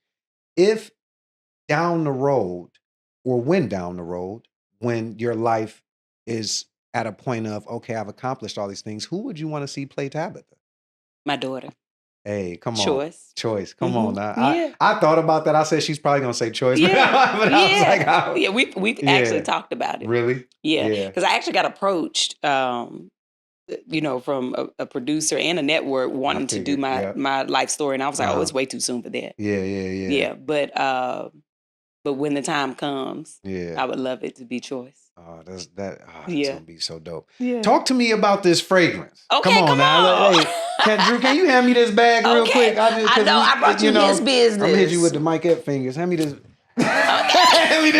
If down the road, or when down the road, when your life is at a point of, okay, I've accomplished all these things, who would you want to see play Tabitha? My daughter. Hey, come on. Choice. Come on now. Yeah. I thought about that. I said she's probably gonna say Choice. Yeah. But I was like, oh. Yeah, we've actually talked about it. Really? Yeah. Because I actually got approached from a producer and a network wanting to do my life story. And I was like, oh, it's way too soon for that. Yeah. Yeah. But when the time comes, I would love it to be Choice. Oh, that's gonna be so dope. Yeah. Talk to me about this fragrance. Okay, come on now. Hey, Drew, can you hand me this bag real quick? I know I brought you his business. I'm gonna hit you with the Mike Epps fingers. Hand me this. Hand me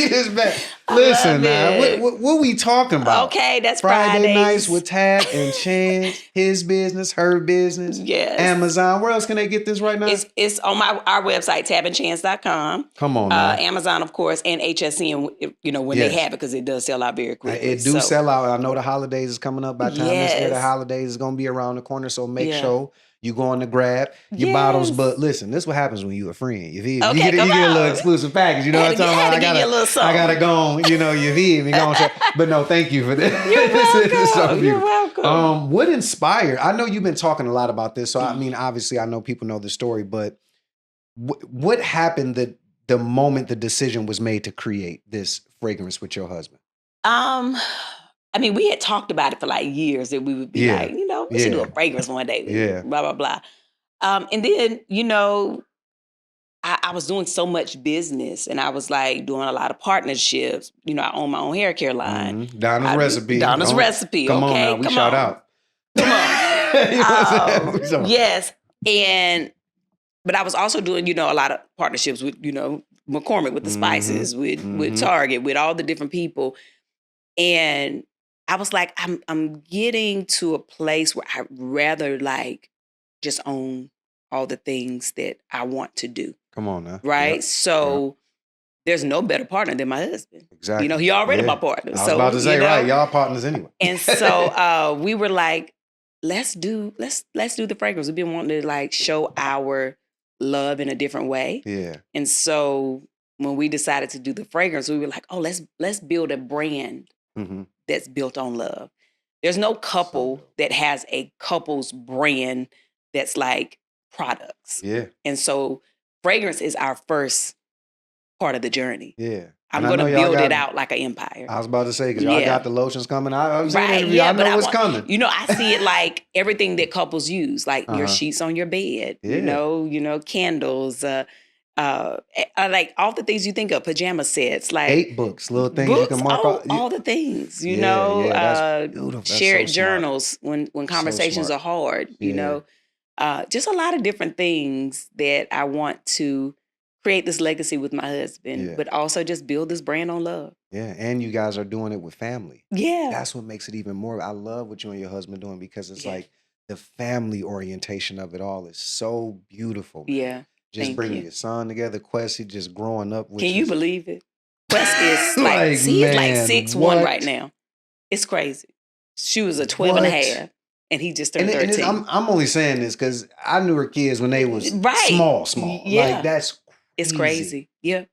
this bag. Listen, now, what we talking about? Okay, that's Friday nights with Tab and Chance, his business, her business. Yes. Amazon. Where else can they get this right now? It's on our website, tabandchance.com. Come on now. Amazon, of course, and HSN, when they have it, because it does sell out very quickly. It do sell out. I know the holidays is coming up. By the time this air, the holidays is going to be around the corner, so make sure you going to grab your bottles. But listen, this is what happens when you a friend. You get a little exclusive package. You know what I'm talking about? I gotta go on, you feed me. But no, thank you for this. You're welcome. This is so beautiful. You're welcome. What inspired? I know you've been talking a lot about this. So I mean, obviously I know people know the story, but what happened the moment the decision was made to create this fragrance with your husband? I mean, we had talked about it for like years that we would be like, we should do a fragrance one day. Blah, blah, blah. And then, I was doing so much business and I was like doing a lot of partnerships. I own my own hair care line. Mm-hmm. Donna's Recipe. Donna's Recipe. Come on now. We shout out. Come on. Yes. But I was also doing, a lot of partnerships with, McCormick, with the spices, with Target, with all the different people. And I was like, I'm getting to a place where I'd rather like just own all the things that I want to do. Come on now. Right? Yep. So there's no better partner than my husband. Exactly. He already my partner. I was about to say, right, y'all partners anyway. And so we were like, let's do the fragrance. We've been wanting to like show our love in a different way. Yeah. And so when we decided to do the fragrance, we were like, oh, let's build a brand that's built on love. There's no couple that has a couple's brand that's like products. Yeah. And so fragrance is our first part of the journey. Yeah. I'm going to build it out like an empire. I was about to say, because y'all got the lotions coming. I know what's coming. I see it like everything that couples use, like your sheets on your bed, candles, like all the things you think of, pajama sets, like 8 books, little things you can mark off. All the things, that's beautiful. That's shared so journals when conversations are hard, just a lot of different things that I want to create this legacy with my husband, but also just build this brand on love. Yeah, and you guys are doing it with family. Yeah. That's what makes it even more. I love what you and your husband doing because it's like the family orientation of it all is so beautiful. Man. Yeah. Just bringing your son together, Questy just growing up with Can you believe it? Quest is like, he's like 6'1" right now. It's crazy. She was a 12 and a half. And he just turned 13. I'm only saying this because I knew her kids when they was small. Yeah. Like that's It's crazy. Yeah.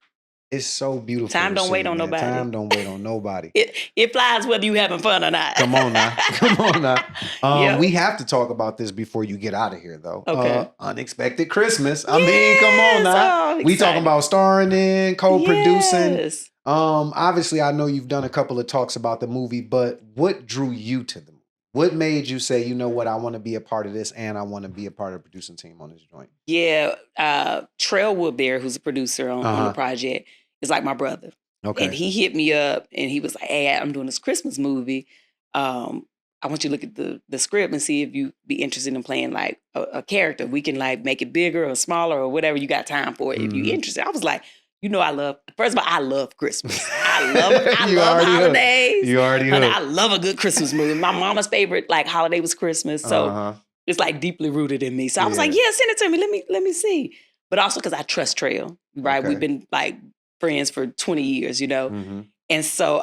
It's so beautiful. Time don't wait on nobody. Time don't wait on nobody. It flies whether you having fun or not. Come on now. We have to talk about this before you get out of here, though. Okay. Unexpected Christmas. I mean, come on now. We talking about starring in, co-producing. Yes. Obviously, I know you've done a couple of talks about the movie, but what drew you to the movie? What made you say, you know what, I want to be a part of this and I want to be a part of the producing team on this joint? Yeah. Trell Woodbury, who's a producer on the project, is like my brother. Okay. And he hit me up and he was like, hey, I'm doing this Christmas movie. I want you to look at the script and see if you be interested in playing like a character. We can like make it bigger or smaller or whatever you got time for if you're interested. I was like, first of all, I love Christmas. I love holidays. You already know. I love a good Christmas movie. My mama's favorite like holiday was Christmas. So it's like deeply rooted in me. So I was like, yeah, send it to me. Let me see. But also because I trust Trell, right? Okay. We've been like friends for 20 years, And so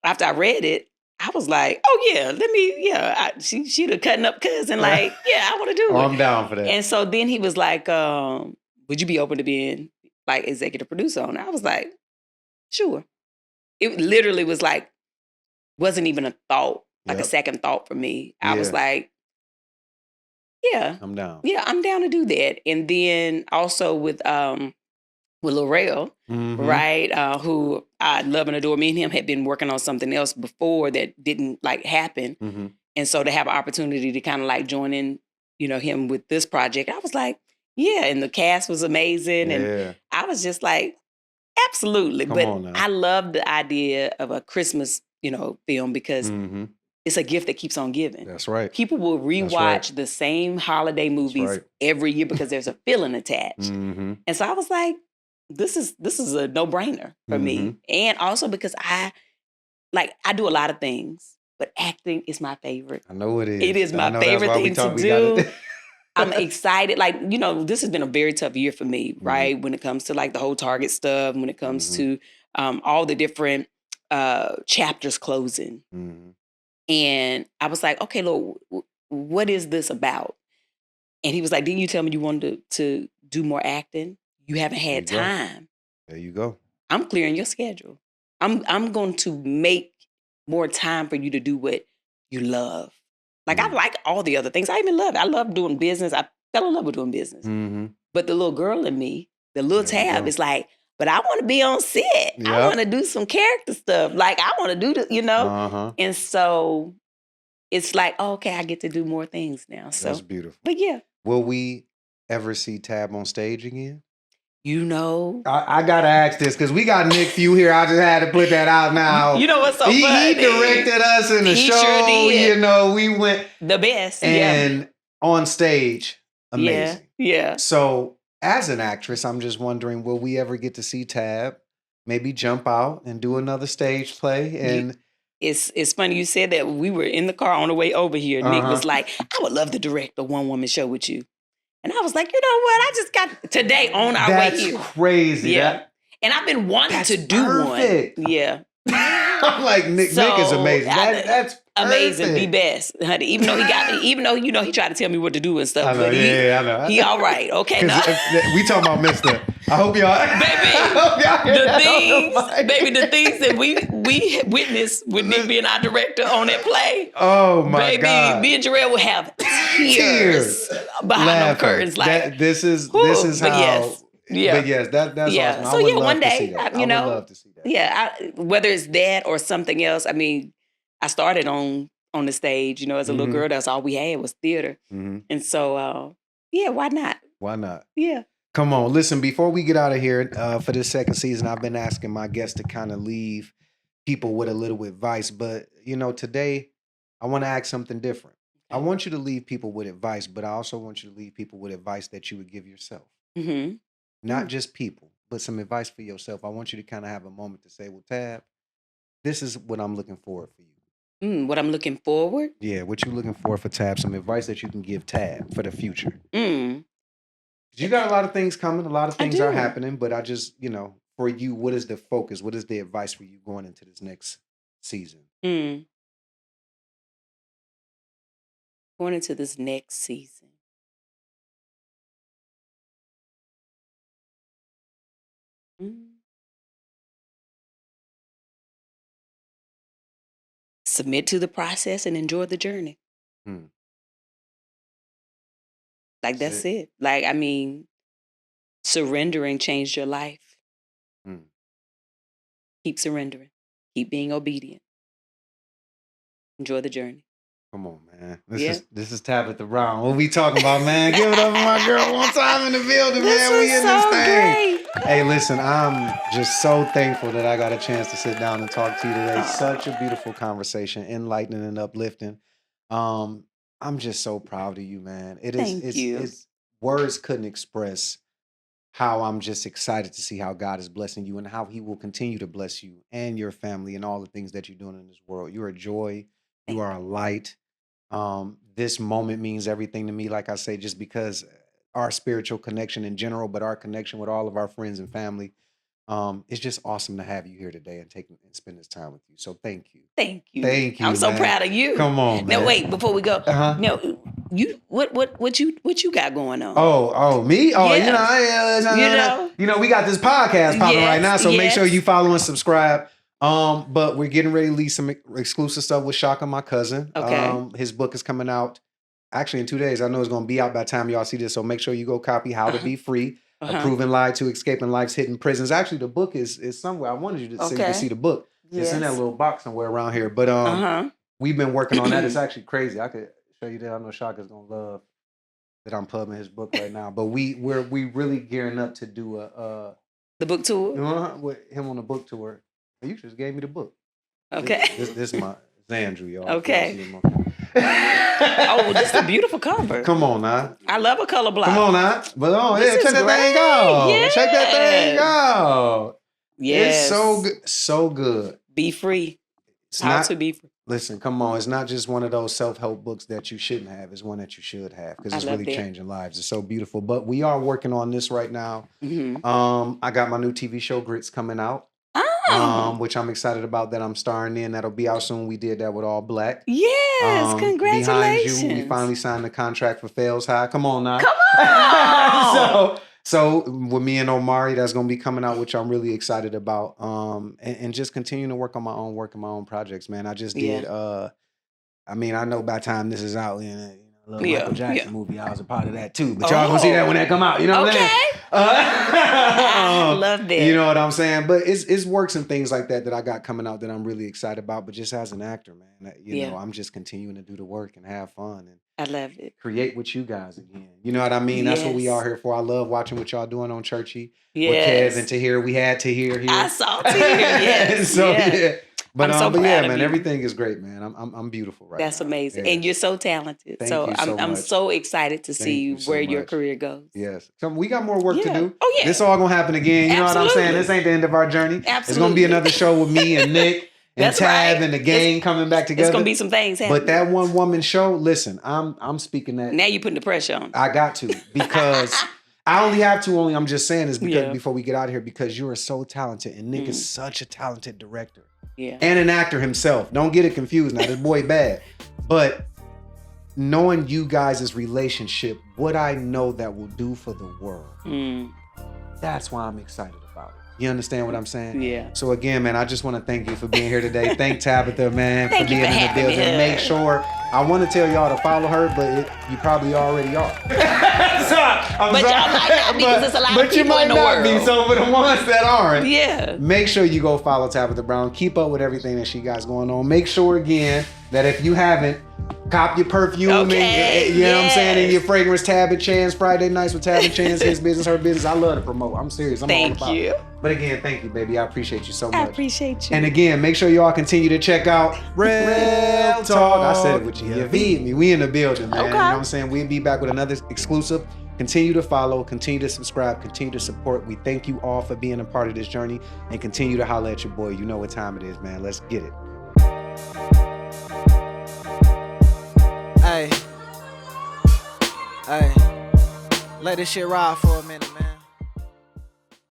after I read it, I was like, oh yeah, she'd have cutting up cousin, like, yeah, I want to do Oh, it. I'm down for that. And so then he was like, would you be open to being like executive producer on it? I was like, sure. It literally was like, wasn't even a thought, like a second thought for me. I was like, yeah, I'm down. Yeah, I'm down to do that. And then also with REL, right? Who I love and adore. Me and him had been working on something else before that didn't like happen. And so to have an opportunity to kind of like join in, him with this project, I was like, yeah. And the cast was amazing. And I was just like, absolutely. But I love the idea of a Christmas, film because it's a gift that keeps on giving. That's right. People will rewatch the same holiday movies every year because there's a feeling attached. And so I was like, this is a no-brainer for me. And also because I do a lot of things, but acting is my favorite. I know it is. It is my favorite thing to do. I'm excited. This has been a very tough year for me, right? When it comes to like the whole Target stuff, when it comes to all the different chapters closing. And I was like, okay, Lord, what is this about? And he was like, didn't you tell me you wanted to do more acting? You haven't had time. There you go. I'm clearing your schedule. I'm going to make more time for you to do what you love. Like I like all the other things. I even love it. I love doing business. I fell in love with doing business. But the little girl in me, the little Tab, is like, but I want to be on set. I want to do some character stuff. Like I want to do the, And so it's like, oh, okay, I get to do more things now. So that's beautiful. But yeah. Will we ever see Tab on stage again? I gotta ask this because we got Nick Few here. I just had to put that out now. You know what's so funny? He directed us in the show. Sure did. We went the best. And on stage, amazing. Yeah. So as an actress, I'm just wondering, will we ever get to see Tab maybe jump out and do another stage play? And it's funny you said that. We were in the car on the way over here. Nick was like, I would love to direct a one-woman show with you. And I was like, you know what? I just got today on our way here. That's crazy. Yeah. And I've been wanting to do one. Yeah. I'm like, Nick is amazing. That's amazing. The best, honey. Even though he tried to tell me what to do and stuff. I know, I know. He all right. Okay. We talking about Mr. I hope y'all. Baby, the things that we witnessed with Nick being our director on that play. Oh my God. Me and Jerrel will have tears behind them curtains. Like this is how. Yes. Yeah. But yes, that's awesome. So I would one day, I would love to see that. Yeah, whether it's that or something else. I mean, I started on the stage. As a little girl, that's all we had was theater. And so, why not? Why not? Yeah. Come on, listen. Before we get out of here for this second season, I've been asking my guests to kind of leave people with a little advice. But today, I want to ask something different. I want you to leave people with advice, but I also want you to leave people with advice that you would give yourself. Not just people, but some advice for yourself. I want you to kind of have a moment to say, well, Tab, this is what I'm looking forward for you. What I'm looking forward? Yeah, what you looking for Tab, some advice that you can give Tab for the future. You got a lot of things coming, a lot of things are happening, but I just, for you, what is the focus? What is the advice for you going into this next season? Going into this next season. Submit to the process and enjoy the journey. Like that's it. Like, I mean, surrendering changed your life. Keep surrendering. Keep being obedient. Enjoy the journey. Come on, man. This is Tabitha Brown. What we talking about, man? Give it up for my girl one time in the building, man. We in this thing. Hey, listen, I'm just so thankful that I got a chance to sit down and talk to you today. Such a beautiful conversation, enlightening and uplifting. I'm just so proud of you, man. Thank you. Words couldn't express how I'm just excited to see how God is blessing you and how he will continue to bless you and your family and all the things that you're doing in this world. You're a joy. You are a light. This moment means everything to me, like I say, just because our spiritual connection in general, but our connection with all of our friends and family. It's just awesome to have you here today and spend this time with you. So thank you. Thank you. Thank you. I'm so man. proud of you. Come on, man. Now wait, before we go. Uh-huh. Now, you what you got going on? Oh, me? Oh, Yeah. we got this podcast popping Yes, right now, so make yes. sure you follow and subscribe. But we're getting ready to release some exclusive stuff with Shaka, my cousin. Okay. His book is coming out actually in 2 days. I know it's going to be out by the time y'all see this, so make sure you go copy How to Be Free, A Proven Lie to Escaping Life's Hidden Prisons. Actually, the book is somewhere. I wanted you to see the book. It's in that little box somewhere around here. But we've been working on that. It's actually crazy. I could show you that. I know Shaka's going to love that I'm pubbing his book right now. But we really gearing up to do the book tour? With him on the book tour. You just gave me the book. Okay. This is my Xandru, y'all. Okay. Oh, this is a beautiful cover. Come on now. I love a color block. Come on now. But This check is that thing out. great. Check that thing out. Yes. It's so good. So good. Be free. It's How not, to be free. listen, come on. It's not just one of those self-help books that you shouldn't have. It's one that you should have because it's love really that. changing lives. It's so beautiful. But we are working on this right now. Mm-hmm. I got my new TV show, Grits, coming out. Which I'm excited about that I'm starring in. That'll be out soon. We did that with All Black. Yes, congratulations. Behind You, we finally signed the contract for Fails High. Come on now. Come on. So with me and Omari, that's going to be coming out, which I'm really excited about. And just continuing to work on my own work and my own projects, man. I just did, I know by the time this is out, Michael Jackson movie, I was a part of that too. But y'all gonna see that when that come out. You know what I'm saying? I love that. You know what I'm saying? But it's works and things like that I got coming out that I'm really excited about. But just as an actor, man, you know, I'm just continuing to do the work and have fun and I love it. create with you guys again. You know what I mean? That's what we are here for. I love watching what y'all doing on Churchy. Yes. With Kev and Tahir. We had Tahir here. I saw Tahir, yes. So yes. yeah. But, I'm so but proud yeah, of man, you. everything is great, man. I'm beautiful right That's now. amazing. Yeah. And you're so talented. Thank So you so I'm much. so excited to see you so where your much. career goes. Yes. So we got more work to Yeah. do. Oh, yeah. This all gonna happen again. You know what I'm saying? Absolutely. This ain't the end of our journey. It's gonna Absolutely. be another show with me and Nick and That's Tab right. and the gang coming back together. It's gonna be some things happening. But that one woman show, listen, I'm speaking that. Now you're putting the pressure on. I got to because I only have to. I'm just saying this because Yeah. before we get out of here, because you are so talented and Nick is such a talented director. Yeah. And an actor himself. Don't get it confused. Now, this boy bad. But knowing you guys' relationship, what I know that will do for the world, that's why I'm excited about it. You understand what I'm saying? Yeah. So again, man, I just want to thank you for being here today. Thank Tabitha, man, Thank for you being for in the having me building. here. Make sure, I want to tell y'all to follow her, but you probably already are. But y'all might not be because there's a lot of But you people might in the not be. world. So for the ones that aren't, Yeah. make sure you go follow Tabitha Brown. Keep up with everything that she got going on. Make sure, again, that if you haven't, cop your perfume Okay, and you know what I'm saying, and yes. your fragrance, Tab and Chance, Friday nights with Tab and Chance, his business, her business. I love to promote. I'm serious. I'm all Thank about you. it. But again, thank you, baby. I appreciate you so I much. appreciate you. And again, make sure y'all continue to check out REL Talk. I said it with you. You feed me. We in the building, man. Okay. You know what I'm saying? We'll be back with another exclusive. Continue to follow, continue to subscribe, continue to support. We thank you all for being a part of this journey and continue to holler at your boy. You know what time it is, man. Let's get it. Hey, let this shit ride for a minute.